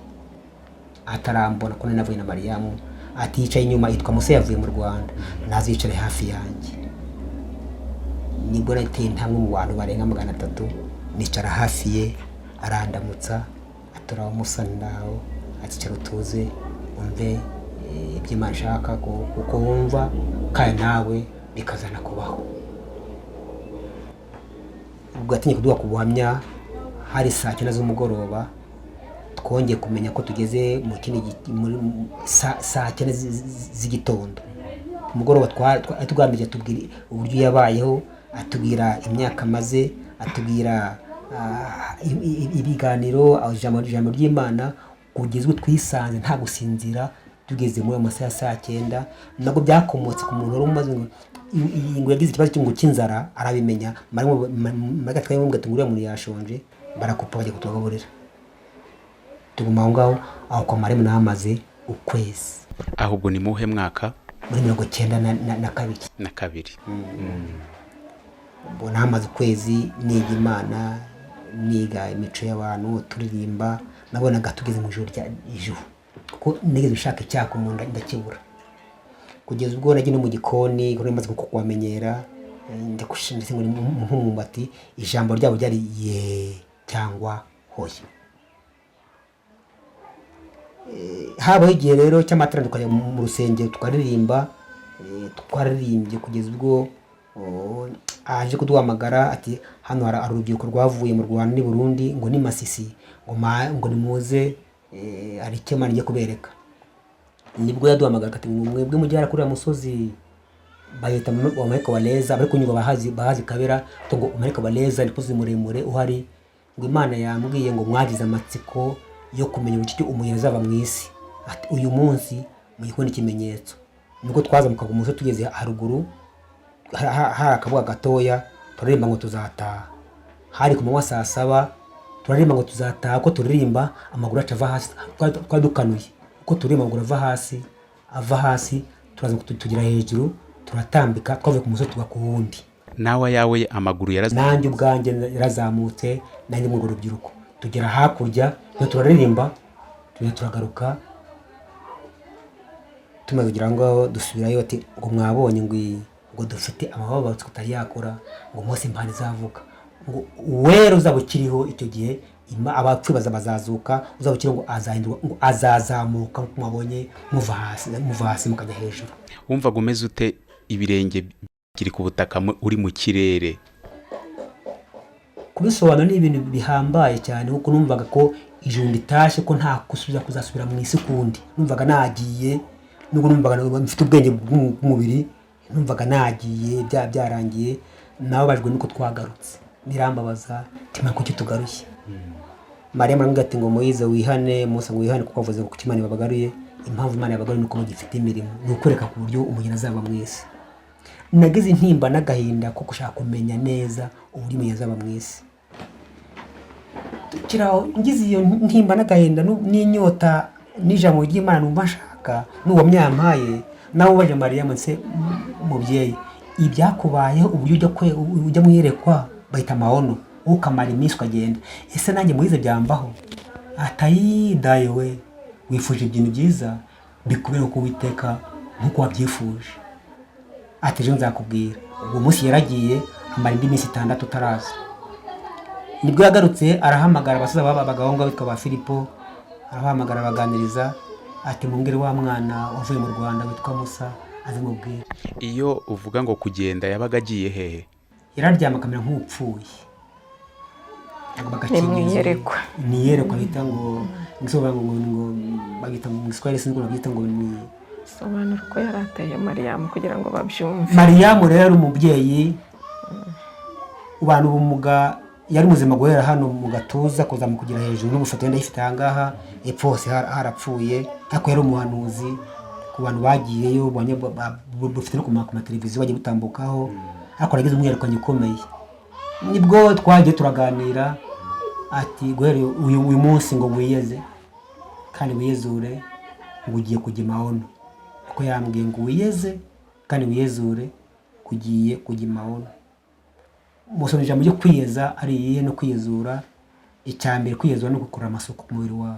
atarambona ko navuye na Mariamu, ati yicaye inyuma yitwa Musa yavuye mu Rwanda, nazicare hafi yanjye. Nibwo nateye ntamwe mu bantu barenga 300 nicara hafi ye, arandamutsa atura Musa ndaho aticara utuze umve iby'Imana ishaka kuko wumva kandi nawe bikazana kubaho. Ubwo atinye kuduha ku Ubuhamya hari saa 9 z'umugoroba, twongeye kumenya ko tugeze mu kindi saa 9 z'igitondo. Umugoroba tugamije tubwira uburyo yabayeho, atubwira imyaka maze, atubwira ibiganiro, ijambo ry'Imana, kugezwe twisanze nta gusinzira tugeze muri amasaha saa 9. Nabwo byakomotse ku muntu wari umaze ngo yagize ikibazo cy'inzara, arabimenya magatwaye mu gatungurira muri yashonje, barakupa bajya kutugaburira. Tuguma aho ngaho aho kwa Mariamu namaze ukwezi. Ahubwo ni muhe mwaka? Muri 92. Mbona hamaze ukwezi niga Imana, niga imico y'abantu, turirimba. Nabonaga tugeze mu ijuru kuko nigeze ushaka icyaka mu nda ndakibura. Kugeza ubwo nagiye no mu gikoni ko maze kukwamenyera, ndetse ngo nk'umumbati, ijambo ryabo ryari ye cyangwa hoya. Habaho igihe rero cy'amatara tukajya mu rusengero tukaririmba, twararirimbye kugeza ubwo aje kuduhamagara ati hano hari urubyiruko rwavuye mu Rwanda n'i Burundi ngo ni Masisi, ngo nimuze ari icyo Imana igiye kubereka. Nibwo yaduhamagara ati mwebwe mujyara kuri musozi bayita Ubuhamya waleza, bari kunyuga bahazi Kabera, ngo Ubuhamya waleza nipozi muremure uhari, ngo Imana yambwiye ngo mwagize amatsiko yo kumenya uburyo umuntu azaba mu isi. Ati uyu munsi muyikone ikimenyetso. Nubwo twazamuka ku musozi tugeze haruguru, hari akabuga gatoya, turirimba ngo tuzataha. Hari ku manywa saa 7 turirimba ngo tuzataha, ko turirimba amaguru acava hasi, twadukanuye uko turirimba ngo ava hasi turaza tugira hejuru, turatambika twavuye ku musozi tuba ku wundi. nawe yawe amaguru nanjye ubwanjye yarazamutse, nanjye mu rubyiruko tugera hakurya, iyo turaririmba turagaruka, tumaze kugira ngo dusubirayo ati ngo mwabonye ngo dufite amababa tutari yakora, ngo Mose impande izavuka, ngo wera uzaba ukiriho icyo gihe abapfu bazazuka, uzaba ukiriho ngo azahindurwa, ngo azazamuka nk'uko mwabonye muva hasi mukajya hejuru. Wumvaga umeze ute ibirenge kiri ku butaka uri mu kirere? Kubisobanura ni ibintu bihambaye cyane, kuko numvaga ko ijuru ritashe, ko nta kuzasubira mu isi kundi. Numvaga nagiye, nubwo numvaga mfite ubwenge bw'umubiri, numvaga nagiye byarangiye. Nababajwe nuko twagarutse, nirambabaza tima kuki tugarushye. Mariamu aramubwira ati ngo Moise wihane, Mose ngo wihane, kuko avuze ko Imana yabagaruye. Impamvu Imana yabagaruye nuko bagifite imirimo, nukureka ku buryo umugeni azaba mu isi. Nagize intimba n'agahinda ko gushaka kumenya neza uburyo umugeni azaba mu isi. Kiraho ngize iyo ntimba n'agahinda n'inyota n'ijambo ry'Imana numva nshaka, n'uwo myampaye nawe ubaje Mariamu nse mubyeyi, ibyakubayeho uburyo ujya mwiyerekwa bahita maono, ukamara iminsi ukagenda. Ese nanjye Moise byambaho? Atayidaye we, wifuje ibintu byiza bikubera uko Uwiteka nkuko wabyifuje. Ati ejo nzakubwira. Ubwo munsi yaragiye amara indi minsi 6 utaraza. Nibwo yagarutse arahamagara abasaza b'abagahungu bitwa ba Filipo, arahamagara abaganiriza ati mumbwire wa mwana wavuye mu Rwanda witwa Musa azimubwira. Iyo uvuga ngo kugenda yabaga agiye hehe? Yararyama kamera nk'upfuye. Niyerekwa bita ngo bagita mu Giswahili sinzi ngo bagita ngo ni sobanura ko yarateye Mariamu kugira ngo babyumve. Mariamu rero umubyeyi ubana ubumuga, yari muzima guhera hano mu gatuza kuza mu kugira hejuru, n'ubufoto yenda ifite ahangaha epfo hose harapfuye. Ariko yari umuhanuzi ku bantu bagiyeyo, bafite no ku mateleviziyo bagiye gutambukaho, ariko yagize umwihariko ukomeye. Nibwo twagiye turaganira ati guhera uyu munsi ngo wiyeze kandi wiyezure, ngo ugiye kujya maono. Kuko yambwiye ngo wiyeze kandi wiyezure, kugiye kujya maono. Musoni ijambo ryo kwiyeza ari iyihe no kwiyezura? Icyambere kwiyezura no gukora amasuku ku mubiri wawe.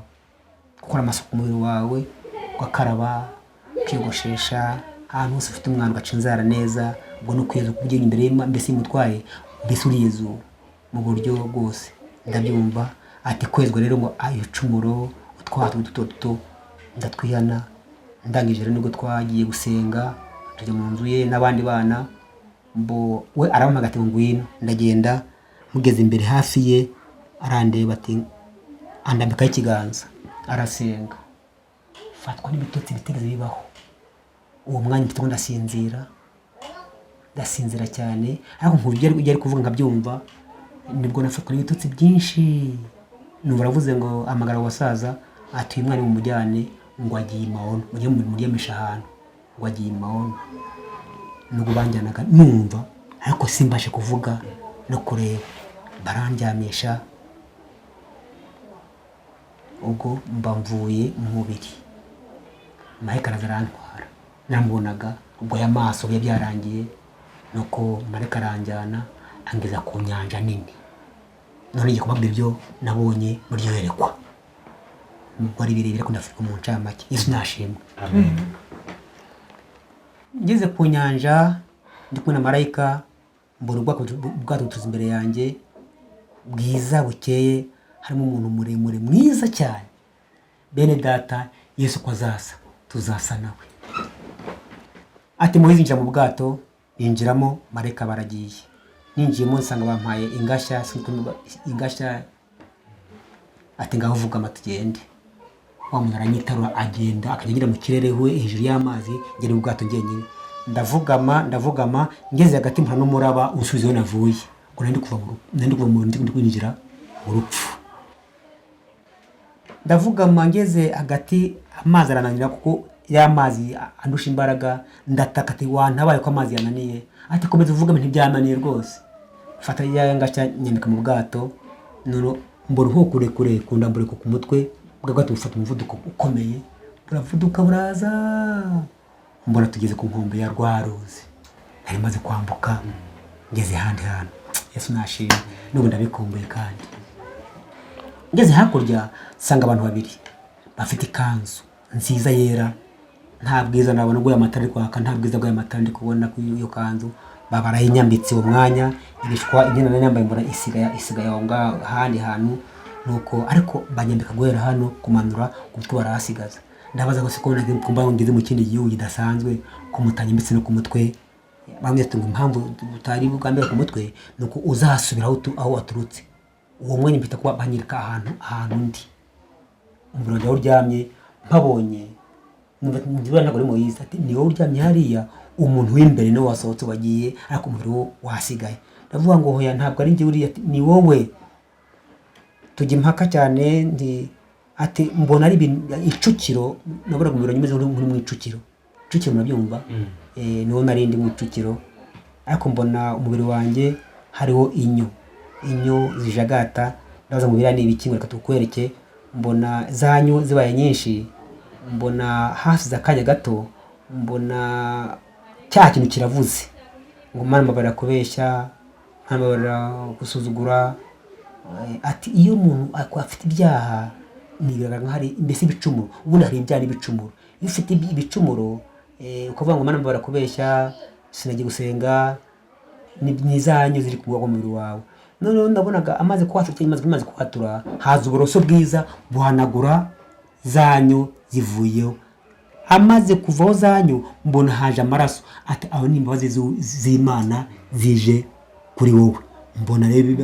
Gukora amasuku ku mubiri wawe, ugakaraba, ukiyogoshesha, ahantu hose ufite umwanda ugaca inzara neza. Ubwo no kwiyeza kubyina imbere mbese y'umutwaye, mbese uriyezura mu buryo bwose. Ndabyumva ati kwezwa rero ngo ayicumuro utwato duto ndatwihana. Ndangije rero nibwo twagiye gusenga, tujya mu nzu ye n'abandi bana. Mbo we arampamagara ati ngwino. Ndagenda, mugeze imbere hafi ye arandeba ati andambikaho ikiganza, arasenga. Fatwa n'ibitotsi bitigeze bibaho. Uwo mwanya mfite ngo ndasinzira cyane, ariko nk'uburyo yari kuvuga nkabyumva. Nibwo nafatwa n'ibitotsi byinshi, numva aravuze ngo amagara wasaza ati uyu mwana mumujyane ngo agiye maono, mujye ahantu ngo agiye maono. Nubwo banjyanaga numva, ariko simbashe kuvuga no kureba. Barandyamisha, ubwo mba mvuye mu mubiri. Marayika arantwara, namubonaga ubwo y'amaso byarangiye, nuko Marayika aranjyana angeza ku nyanja nini. None ngiye kubabwira ibyo nabonye muri iryo yerekwa. Bari birebire ko ndafite mu ncamake. Yesu nashimwe. Amen. Ngeze ku nyanja ndi kumwe na Marayika, mbona ubwato butuze imbere yanjye bwiza bukeye, harimo umuntu muremure mwiza cyane. Bene data, Yesu ko azaza tuzasa nawe. Ati Moise injira mu bwato, yinjiramo. Marayika baragiye. Ninjiyemo nsanga bampaye ingashya ati ngaho vuga amatugende. Wa muntu aranyitarura agenda akagera mu kirere we hejuru y'amazi, ngere mu bwato ngenyine. Ndavugama ngeze hagati mpana n'umuraba unsubizeho navuye. Ngo ndi kuva mu kwinjira mu rupfu. Ndavugama ngeze hagati, amazi arananira kuko y'amazi andusha imbaraga. Ndataka ati wantabaye ko amazi yananiye. Ati komeza uvuga ntibyananiye rwose. Fata ngashya nyandika mu bwato, none mbona nko kure kundambure ku mutwe. Bwagato bufata umuvuduko ukomeye, buravuduka buraza. Mbona tugeze ku nkombe ya rwa ruzi. Nari maze kwambuka ngeze handi hano. Yesu nashimye n'ubu ndabikumbuye kandi ngeze hakurya sanga abantu babiri bafite ikanzu nziza yera, nta bwiza nabona ubwo amatara ari kwaka, nta bwiza bw'ayo matara ndi kubona ku iyo kanzu. Barayinyambitse uwo mwanya, ibishwa imyenda nanyambaye mbona isigaye aho ngaho ahandi hantu. Nuko ariko banyambika guhera hano kumanura umutwe barahasigaza. Ndabaza ko siko kumba ngeze mu kindi gihugu kidasanzwe kumutanyambitse no ku mutwe. Bamwe ngo impamvu utari bugambira ku mutwe nuko uzasubira aho waturutse. Uwo mwanya mpita kuba banyirika ahantu ndi. Umuntu uryamye mpabonye ndiba nako ari Moyize ati ni wowe uryamye hariya, umuntu w'imbere no wasohotse wagiye ariko umubiri wo wasigaye. Ndavuga ngo hoya ntabwo ari njye uriya, ni wowe. Tujya impaka cyane ndi ati mbona ari icukiro, nabura kumubiro nyimeze muri mu icukiro murabyumva. Niwo narindi mu icukiro, ariko mbona umubiri wanjye hariho inyo zijagata. Ndabaza mu birani ibikingo reka tukwereke. Mbona zanyu zibaye nyinshi, mbona hasize akanya gato, mbona cya kintu kiravuze ngo Mana mbabara kubeshya, mbabara gusuzugura. Ati iyo umuntu afite ibyaha nibigaragara hari mbese ibicumuro, ubundi hari ibyaha n'ibicumuro. Iyo ufite ibicumuro ukavuga ngo Mana mbabara kubeshya, sinagiye gusenga, ni zanyu ziri kugwa mu mubiri wawe. None ndabonaga amaze kuhatura haza uburoso bwiza buhanagura zanyu zivuyeho. Amaze kuvaho zanyu mbona haje amaraso. Ati aho ni imbabazi z'Imana zije kuri wowe. Mbona rero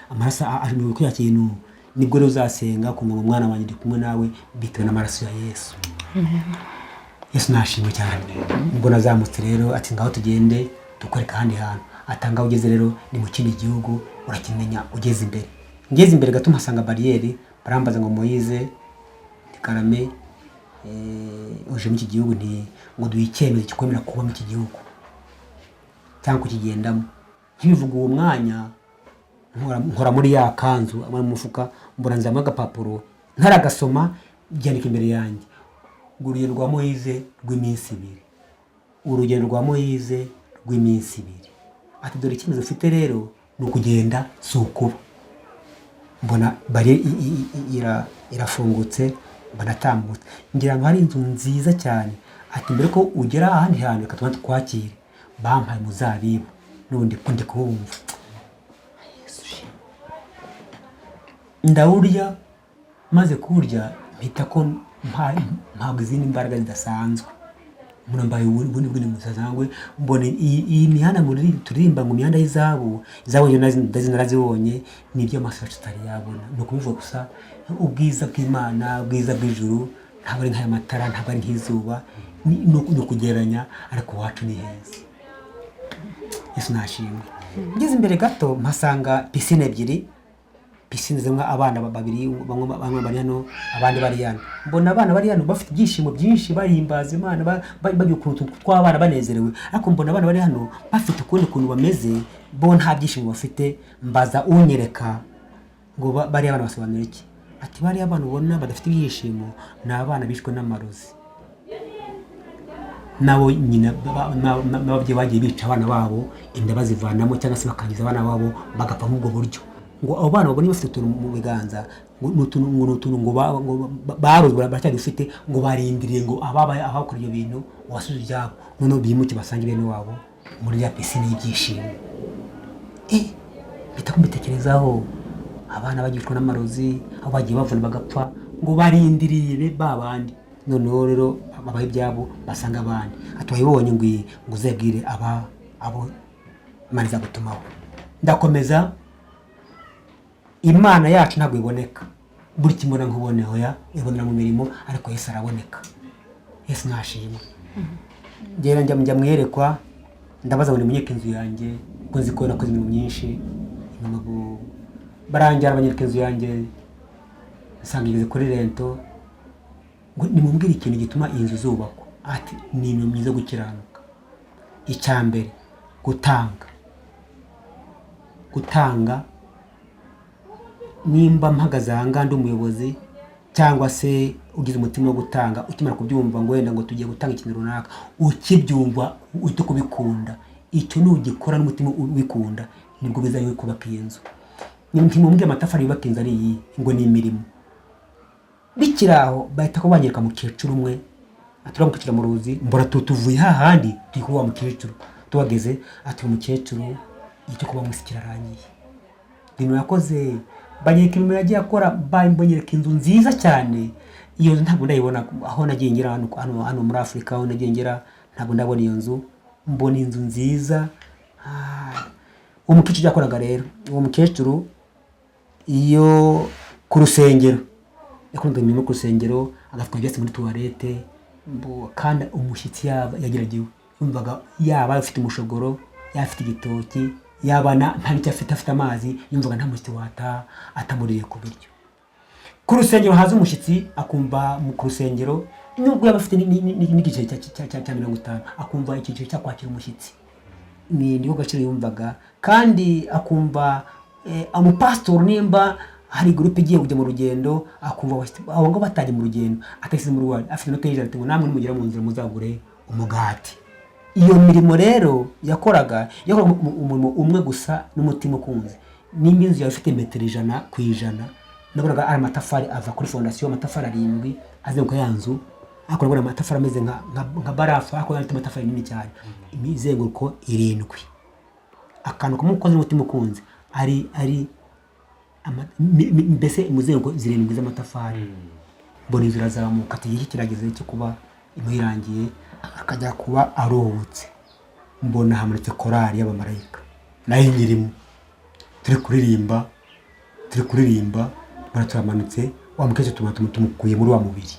amaraso aje mu kuri kintu, nibwo rero uzasenga ku mwana wanjye ndi kumwe nawe bitewe n'amaraso ya Yesu. Yesu nashimwe cyane. Mbona azamutse rero ati ngaho tugende dukore kandi hantu. Atanga ugeze rero ni mu kindi gihugu urakimenya ugeze imbere. Ngeze imbere gato mpasanga barriere, barambaza ngo Moyize Karame uje mu iki gihugu nti ngo duhikemeze kikwemera kuba mu iki gihugu cyangwa kukigendamo. Nkibivuga uwo mwanya nkora muri ya kanzu mu mufuka, mbona nzamo agapapuro ntaragasoma, byandika imbere yanjye urugendo rwa Moyize rw'iminsi 2. Urugendo rwa Moyize rw'iminsi 2. Ati dore ikimezo ufite rero ni ukugenda sukuba. Mbona bari irafungutse, banatambutse. Ngira ngo hari inzu nziza cyane. Ati mbere ko ugera ahandi hantu katuma twakire, bampaye muzabibu n'ubundi kundi kumva. Ndawurya, maze kurya mpita ko mpabwa izindi imbaraga zidasanzwe. Mbona mbaye ubundi musazangwe. Mbona iyi mihanda muri turirimba ngo mihanda y'izabo yo narazibonye, nibyo amaso tutari yabona. No kubivuga gusa ubwiza bw'Imana, ubwiza bw'ijuru ntabwo ari nk'aya matara, ntabwo ari nk'izuba, no kugeranya, ariko wacu ni heza. Yesu nashimwe. Ngeze imbere gato mpasanga piscine 2. Piscine zimwe abana babiri, bamwe bari hano abandi bari hano. Mbona abana bari hano bafite ibyishimo byinshi, bahimbaza Imana, bagikuntu tw'abana banezerewe. Ariko mbona abana bari hano bafite ukundi kuntu bameze, bo nta byishimo bafite. Mbaza unyereka ngo bari abana basobanura iki. Ati bari abana ubona badafite ibyishimo ni abana bishwe n'amarozi. Nabo nyina n'ababyeyi bagiye bica abana babo, inda bazivanamo cyangwa se bakangiza abana babo bagapfa mu bwo buryo. Ngo abo bana babone bafite utuntu mu biganza, ngo barozwe baracyari ufite, ngo barindiriye ngo abakora ibyo bintu wasuze ibyabo none bimuke basange bene wabo muri ya piscine y'ibyishimo. Bita kumbitekerezaho abana bagishwe n'amarozi, aho bagiye bavuna bagapfa, ngo barindiriye babandi. Noneho rero abaye ibyabo basanga abandi. Ati wayibonye ngo uzebwire abo Imana izagutumaho. Ndakomeza. Imana yacu ntabwo iboneka, buri kimona nkubone hoya ibonera mu mirimo, ariko Yesu araboneka. Yesu nashimwe. Ngera njya mwerekwa, ndabaza ngo nimunyeke inzu yanjye, ko nzi ko nakoze ibintu byinshi. Barangira abanyereka inzu yanjye, nsanga igeze kuri rento. Ngo nimumbwire ikintu gituma iyi nzu zubakwa. Ati ni ibintu byiza gukiranuka. Icyambere gutanga. Nimba mpagaze ahanga ndi umuyobozi cyangwa se ugize umutima wo gutanga, ukimara kubyumva ngo wenda ngo tugiye gutanga ikintu runaka, ukibyumva uhita kubikunda. icyo nugikora n'umutima ubikunda nibwo bizayiwe kubaka iyi nzu. Ntimubwire amatafari yubaka inzu ari iyi ngo ni imirimo. Bikiraho bahita ko banyereka mukecuru umwe turamukicira mu ruzi mbora tuvuye hahandi turi kuba mukecuru tuhageze ati umukecuru icyo kuba mwisi kirarangiye. Ibintu yakoze banyereka ibintu yagiye akora banyereka inzu nziza cyane. Iyo nzu ntabwo ndayibona aho nagiye ngera hano muri Afurika, aho nagiye ngera ntabwo ndabona iyo nzu. Mbona inzu nziza. Uwo mukecuru yakoraga rero, uwo mukecuru iyo ku rusengero yakoraga imirimo ku rusengero agafata ibyatsi muri tuwarete, kandi umushyitsi yageragewe yumvaga yaba afite umushogoro, yaba afite igitoki, yaba nta n'icyo afite amazi, yumvaga nta mushyitsi atamuriye ku biryo. Ku rusengero haza umushyitsi akumva ku rusengero nubwo yaba afite n'igiceri cya 50 akumva icyiciro cyo kwakira umushyitsi. Niho gaciro yumvaga, kandi akumva umupastor nimba hari groupe igiye kujya mu rugendo akumva abo ngo batajye mu rugendo atasize mu ruwari afite no teje ati ngo namwe nimugera mu nzira muzagure umugati. Iyo mirimo rero yakoraga umurimo umwe gusa n'umutima ukunze. Nimba inzu yawe ifite metero 100 nabonaga ari amatafari ava kuri fondation, amatafari 7 azenguka ya nzu, akoragura amatafari ameze nka barafu, akoragura amatafari nini cyane, imizenguruko 7. Akantu kumukoze n'umutima ukunze ari mbese umuzenguruko 7 z'amatafari. Mbona inzu irazamuka ati iki kirageze cyo kuba imuyirangiye, akajya kuba aruhutse. Mbona hamanitse korali y'abamarayika nayo ngirimo turi kuririmba baratumanitse wa mukecuru tumukuye muri wa mubiri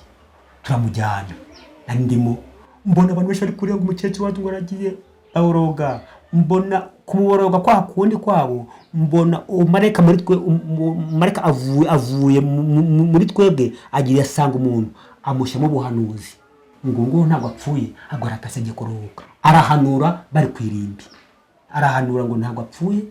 turamujyana. Ndimo mbona abantu benshi ari kureba umukecuru wacu ngo aragiye aboroga. Mbona kumuboroga kwa kundi kwabo, mbona umareka muri twe, mareka avuye muri twebwe agiye asanga umuntu amushyamo ubuhanuzi ngo ntabwo apfuye ahubwo aratasenge kuruhuka. Arahanura bari kwirimbi, arahanura ngo ntabwo apfuye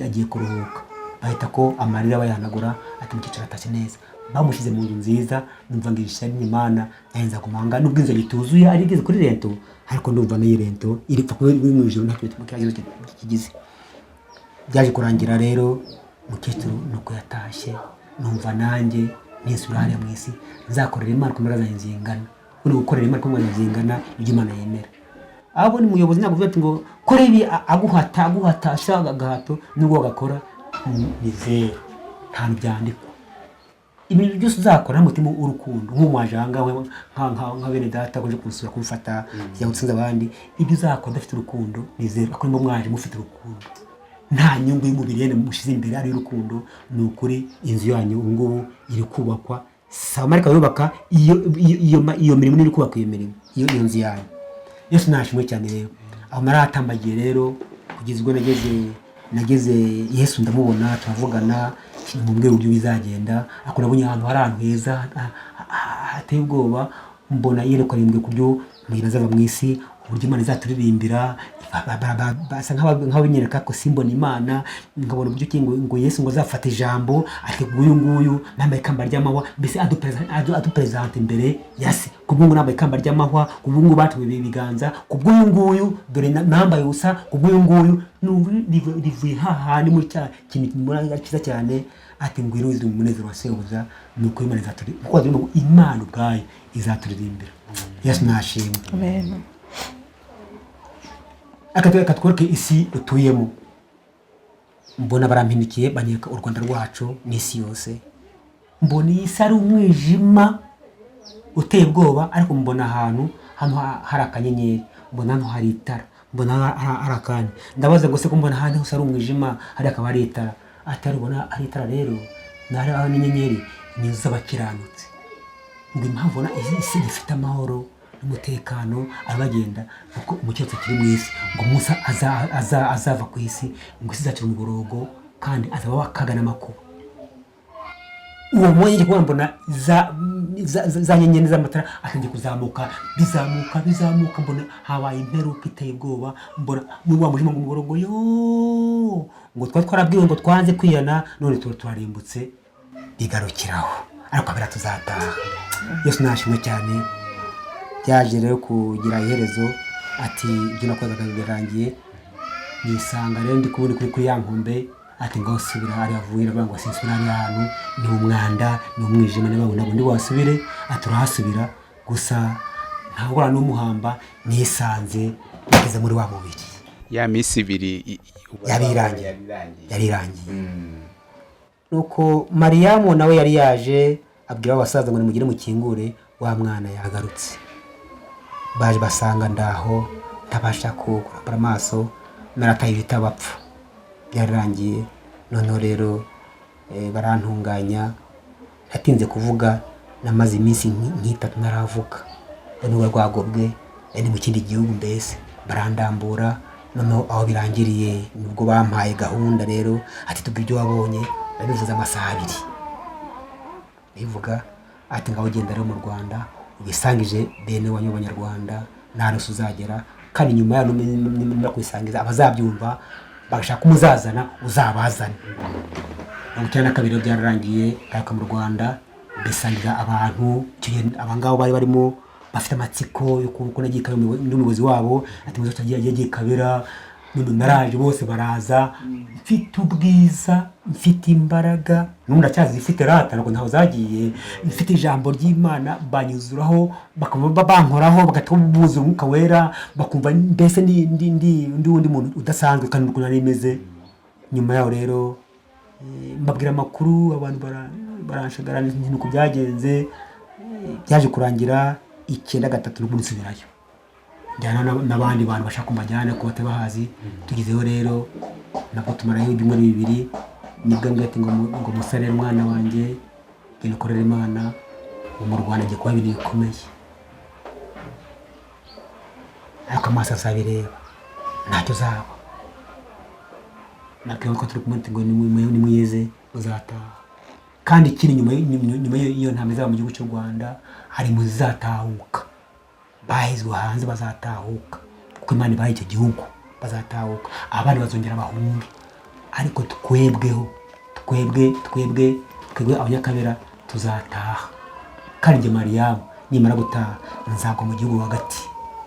agiye kuruhuka. Bahita ko amarira bayanagura ati mukecuru atashye neza. Bamushyize mu nzu nziza, numva ngo ishya n'Imana yahenza kumanga nubwo inzu gituzuye ari igeze kuri rento, ariko ndumva nayo rento iri pfa kuba mu ijoro nta kintu kigize. Byaje kurangira rero mukecuru nuko yatashye, numva nanjye nisura hariya mu isi nzakorera Imana ko mbaraza nzingana. Uri gukorera Imana ko mbaraza nzingana ibyo Imana yemera. Abo ni muyobozi ntabwo uvuga ngo kora ibi aguhata ashaka gahato nubwo gakora ni zero, nta byandiko. Ibintu byose uzakora n'umutima urukundo nk'umwajanga we nka bene data koje kunsura kumfata yagutsinza abandi. Ibyo uzakora dafite urukundo ni zero, akora mu mwaje mufite urukundo, nta nyungu y'umubiri yene mushize imbere ari urukundo. Ni ukuri inzu yanyu ngubu iri kubakwa, Samarika yubaka iyo mirimo iri kubakwa, iyo mirimo iyo nzu yanyu. Yesu nashimwe cyane rero. Aho naratambagiye rero kugizwe nageze Yesu ndamubona turavugana mu mbwe uburyo bizagenda. Akurabonye ahantu hari ahantu heza hateye ubwoba. Mbona yerekwa rimbwe kubyo mwira zava mu isi, uburyo Imana izaturirimbira. Basa nk'abinyereka ko simbona Imana, nkabona uburyo ngo Yesu ngo azafata ijambo ati nguyu nambaye ikamba ry'amahwa, mbese adupresente imbere yasi kubwo nambaye ikamba ry'amahwa, kubwo batuwe ibiganza, kubwo nguyu dore nambaye usa, kubwo rivuye hahandi muri cya kintu muri cyiza cyane. Ati ngwino uzira umunezero wa Sebuja, nuko Imana izaturirimbira, kuko Imana ubwayo izaturirimbira. Yesu nashimwe. Amen. Akatwereke isi utuyemo. Mbona barampindukiye banyereka u Rwanda rwacu n'isi yose. Mbona isi ari umwijima uteye ubwoba, ariko mbona ahantu hari akanyenyeri, mbona hano hari itara, mbona hari akanya. Ndabaza ngo se ko mbona ahantu hose ari umwijima hari akaba ari itara. Atari ubona ari itara rero nari aho n'inyenyeri ni z'abakiranutse. Ngo impamvu na isi ifite amahoro n'umutekano abagenda kuko umukecuru kiri mu isi, ngo Musa azava ku isi, ngo isi izacira umuborogo kandi azaba wakagana makuba. Uwo mwenye kuba mbona za nyenyeri z'amatara atangiye kuzamuka, bizamuka. Mbona habaye imperuka iteye ubwoba. Mbona muri wa mujima ngo umuborogo ngo twarabwiwe ngo twanze kwiyana, none turarimbutse bigarukiraho, ariko Kabera tuzataha. Yesu nashimwe cyane. Byaje rero kugira iherezo ati ibyo nakoraga birangiye. nisanga rero ndi kubona kuri ya nkombe ati ngo subira ari avuye ngo asinsubira ari ahantu ni umwanda ni umwijima n'ababona bundi wasubire aturahasubira gusa ntabwo n'umuhamba nisanze ngeze muri wa mubiri ya misi ibiri yarirangiye nuko Mariamu nawe yari yaje abwira abasaza ngo nimugire mukingure wa mwana yagarutse baje basanga ndaho tabasha kurambura amaso narataye bitabapfa byararangiye noneho rero barantunganya hatinze kuvuga namaze iminsi nk'itatu naravuga noneho rwagobwe ni mu kindi gihugu mbese barandambura noneho aho birangiriye nubwo bampaye gahunda rero ati tubwire ibyo wabonye nabivuze amasaha 2 bivuga ati ngaho ugenda rero mu Rwanda ubisangije bene wanyu b'Abanyarwanda ntarose uzagera kandi nyuma ya no kwisangiza abazabyumva bagashaka umuzazana uzabazana cyane kabiri byararangiye kaka mu Rwanda bisangiza abantu abangabo bari barimo bafite amatsiko yo kuko nagiye n'umuyobozi wabo ati muzo tagiye Kabera naraje bose baraza mfite ubwiza mfite imbaraga n'umuntu acyazi ifite rata nako ntaho zagiye mfite ijambo ry'Imana banyuzuraho bakaba bankoraho bagatubuza Umwuka Wera bakumva mbese ndi muntu udasanzwe kandi uko nari meze nyuma yaho rero mbabwira amakuru abantu baranshagara n'uko byagenze byaje kurangira 9/3 n'ubundi nsubirayo njyana n'abandi bantu bashaka kumajyana ko batabahazi tugizeho rero nako tumarayo ibyumweru 2 nibwo ngati ngo musare mwana wanjye ginokorera Imana mu Rwanda ngiye kuba ibintu bikomeye ariko amaso asabireba ntacyo zaba nakwiye ko turi kumwe ngo ni muyeze uzataha kandi kiri nyuma iyo ntameze mu gihugu cy'u Rwanda hari muzatahuka bahizwe hanze bazatahuka kuko Imana ibaye icyo gihugu bazatahuka abandi bazongera bahunge ariko twebwe abanyakabera tuzataha kandi nge Mariamu nimara gutaha nzagwa mu gihugu hagati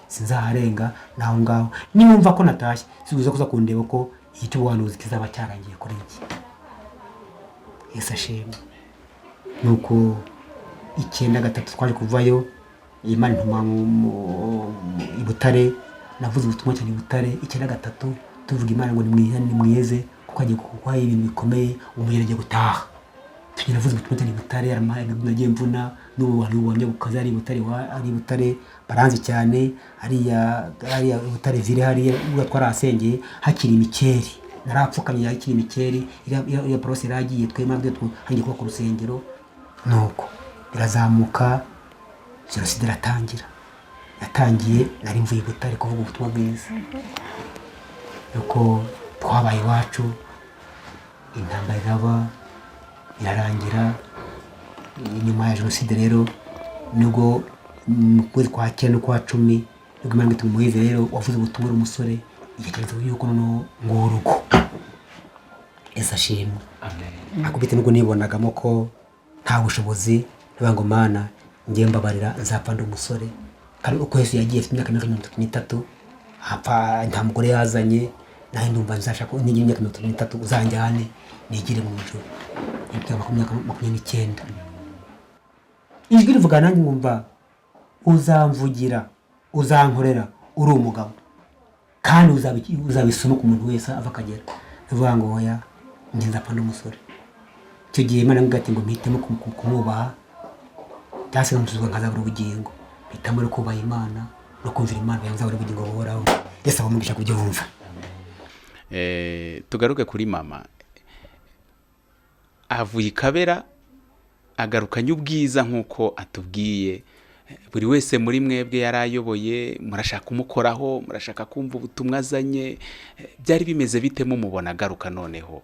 sinzaharenga naho ngaho nimumva ko natashye siguza kuza kundeba ko icyo Ubuhanuzi kizaba cyarangiye kuri iki yesashimwe nuko 9/3 twaje kuvayo Imana ntuma mu Butare navuze ubutumwa cyane Butare 9/3 tuvuga Imana ngo ni mwiyeze kuko agiye kukuha ibintu bikomeye umuyerege gutaha tugenda navuze ubutumwa cyane Butare aramaye nagiye mvuna n'Ubuhamya bukaza ari Butare baranzi cyane ariya Butare vire hariya twarasengeye hakiri imikeri narapfukanye yakiri imikeri ya process iragiye twemabwe hangiye kuba ku rusengero nuko birazamuka jenoside yatangiye nari mvuye Butare kuvuga ubutumwa bwiza nuko twabaye iwacu intambara iraba irarangira nyuma ya jenoside rero nubwo mu kwezi kwa 9 no kwa 10 nubwo Imana itumuhize rero wavuze ubutumwa umusore igekereza yuko no nguruko esashimwe amen akubite nubwo nibonagamo ko nta bushobozi ntibango Mana ngiye mbabarira nzapfa ndi umusore kandi uko Yesu yagiye afite imyaka 33 hapfa nta mugore yazanye naho ndumva nzashaka n'igi imyaka 33 uzanjyane nigire mu ijuru imyaka 29 ijwi rivuga nanjye ngumva uzamvugira uzankorera uri umugabo kandi uzabisoma ku muntu wese ava kagera bivuga ngo oya ngiye nzapfa ndi umusore icyo gihe Imana ngati ngo mpitemo kumwubaha cyase n'umuzwa nkazabura ubugingo bitamara kubaha Imana no kumvira Imana yanzabura ubugingo buhoraho Yesu abamugisha kubyo bumva tugaruke kuri mama avuye Kabera agarukanye ubwiza nkuko atubwiye buri wese muri mwebwe yarayoboye murashaka kumukoraho murashaka kumva ubutumwa azanye byari bimeze bite mumubona agaruka noneho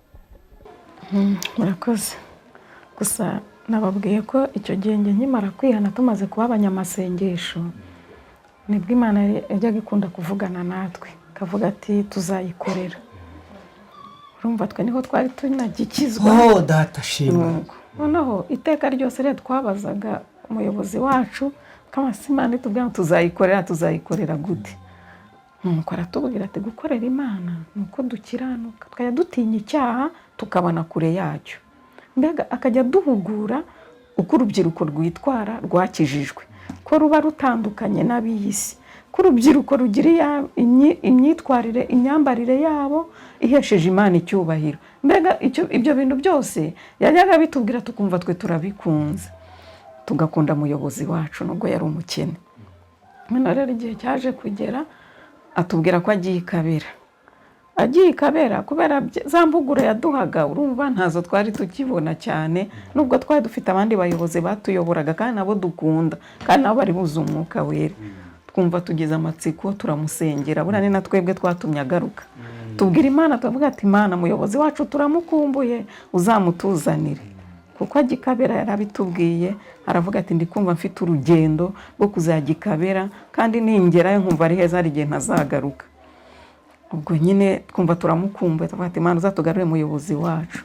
murakoze gusa nababwiye ko icyo gihe nkimara kwihana tumaze kuba abanyamasengesho nibwo Imana yajyaga ikunda kuvugana natwe kavuga ati tuzayikorera urumva twe niho twari tunagikizwa data shimwe noneho iteka ryose rero twabazaga umuyobozi wacu kama Imana itubwira tuzayikorera gute nuko aratubwira ati gukorera Imana nuko dukiranuka tukajya dutinya icyaha tukabana kure yacyo. Mbega akajya duhugura uko urubyiruko rwitwara rwakijijwe, ko ruba rutandukanye n'ab'iy'isi, ko urubyiruko rugira imyitwarire imyambarire yabo ihesheje Imana icyubahiro. Mbega ibyo bintu byose yajyaga bitubwira tukumva twe turabikunze, tugakunda umuyobozi wacu nubwo yari umukene. None rero igihe cyaje kugera atubwira ko agiye i Kabera kubera za mbuguro yaduhaga, urumva ntazo twari tukibona cyane, nubwo twari dufite abandi bayobozi batuyoboraga kandi nabo dukunda kandi nabo bari buze Umwuka Wera. Twumva tugize amatsiko turamusengera, buriya ni na twebwe twatumye agaruka. Tubwira Imana tuvuga ati Imana umuyobozi wacu turamukumbuye uzamutuzanire, kuko agiye i Kabera yarabitubwiye. Aravuga ati ndikumva mfite urugendo rwo kuzajya i Kabera kandi ningerayo nkumva ari heza, hari igihe ntazagaruka. Ubwo nyine twumva turamukumbuye, tuvuga ati Imana uzatugarure umuyobozi wacu.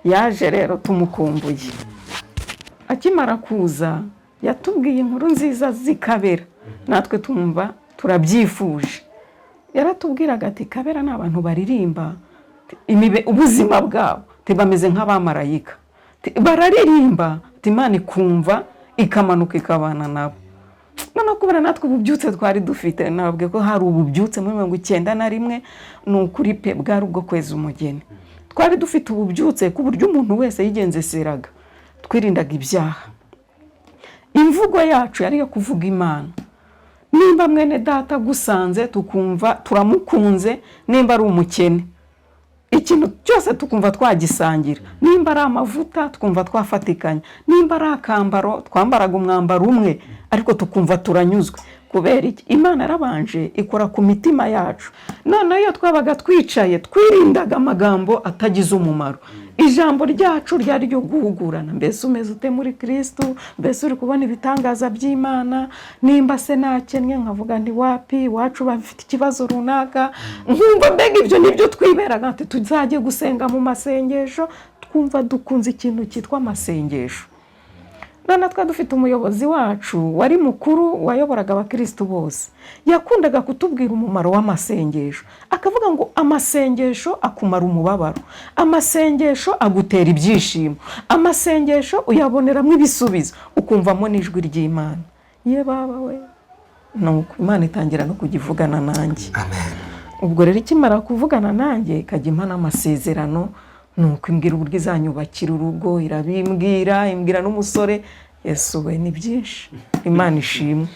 Yaje rero tumukumbuye. Akimara kuza yatubwiye inkuru nziza z'i Kabera, natwe tumva turabyifuje. Yaratubwiraga ati Kabera ni abantu baririmba ubuzima bwabo bameze nk'abamarayika, bararirimba Imana ikumva ikamanuka ikabana nabo. Noneho kubera natwe ububyutse twari dufite, nababwiye ko hari ububyutse muri 91 ni ukuri pe bwari ubwo kweza umugeni. Twari dufite ububyutse ku buryo umuntu wese yigenzeseraga, twirindaga ibyaha. Imvugo yacu yari yo kuvuga Imana. Nimba mwene data gusanze tukumva turamukunze, nimba ari umukene ikintu cyose tukumva twagisangira, nimba ari amavuta tukumva twafatikanya, nimba ari akambaro twambaraga umwambaro umwe ariko tukumva turanyuzwe. Kubera iki? Imana yarabanje ikora ku mitima yacu. None iyo twabaga twicaye twirindaga amagambo atagize umumaro. Ijambo ryacu ryari ryo guhugurana, mbese umeze ute muri Kristu, mbese uri kubona ibitangaza by'Imana, nimba se nakennye nkavuga ndi wapi, wacu bafite ikibazo runaka, nkumva mbega ibyo nibyo twiberaga ati tuzajye gusenga mu masengesho, twumva dukunze ikintu cyitwa amasengesho. None twa dufite umuyobozi wacu wari mukuru wayoboraga abakristo bose, yakundaga kutubwira umumaro w'amasengesho, akavuga ngo amasengesho akumara umubabaro, amasengesho agutera ibyishimo, amasengesho uyaboneramo ibisubizo, ukumvamo n'ijwi ry'Imana. Ye baba we, nuko Imana itangira no kugivugana nanjye. Amen. Ubwo rero ikimara kuvugana nanjye ikajya impa n'amasezerano, nuko imbwira uburyo izanyubakira urugo, irabimbwira, imbwira n'umusore. Yesu we ni byinshi, Imana ishimwe.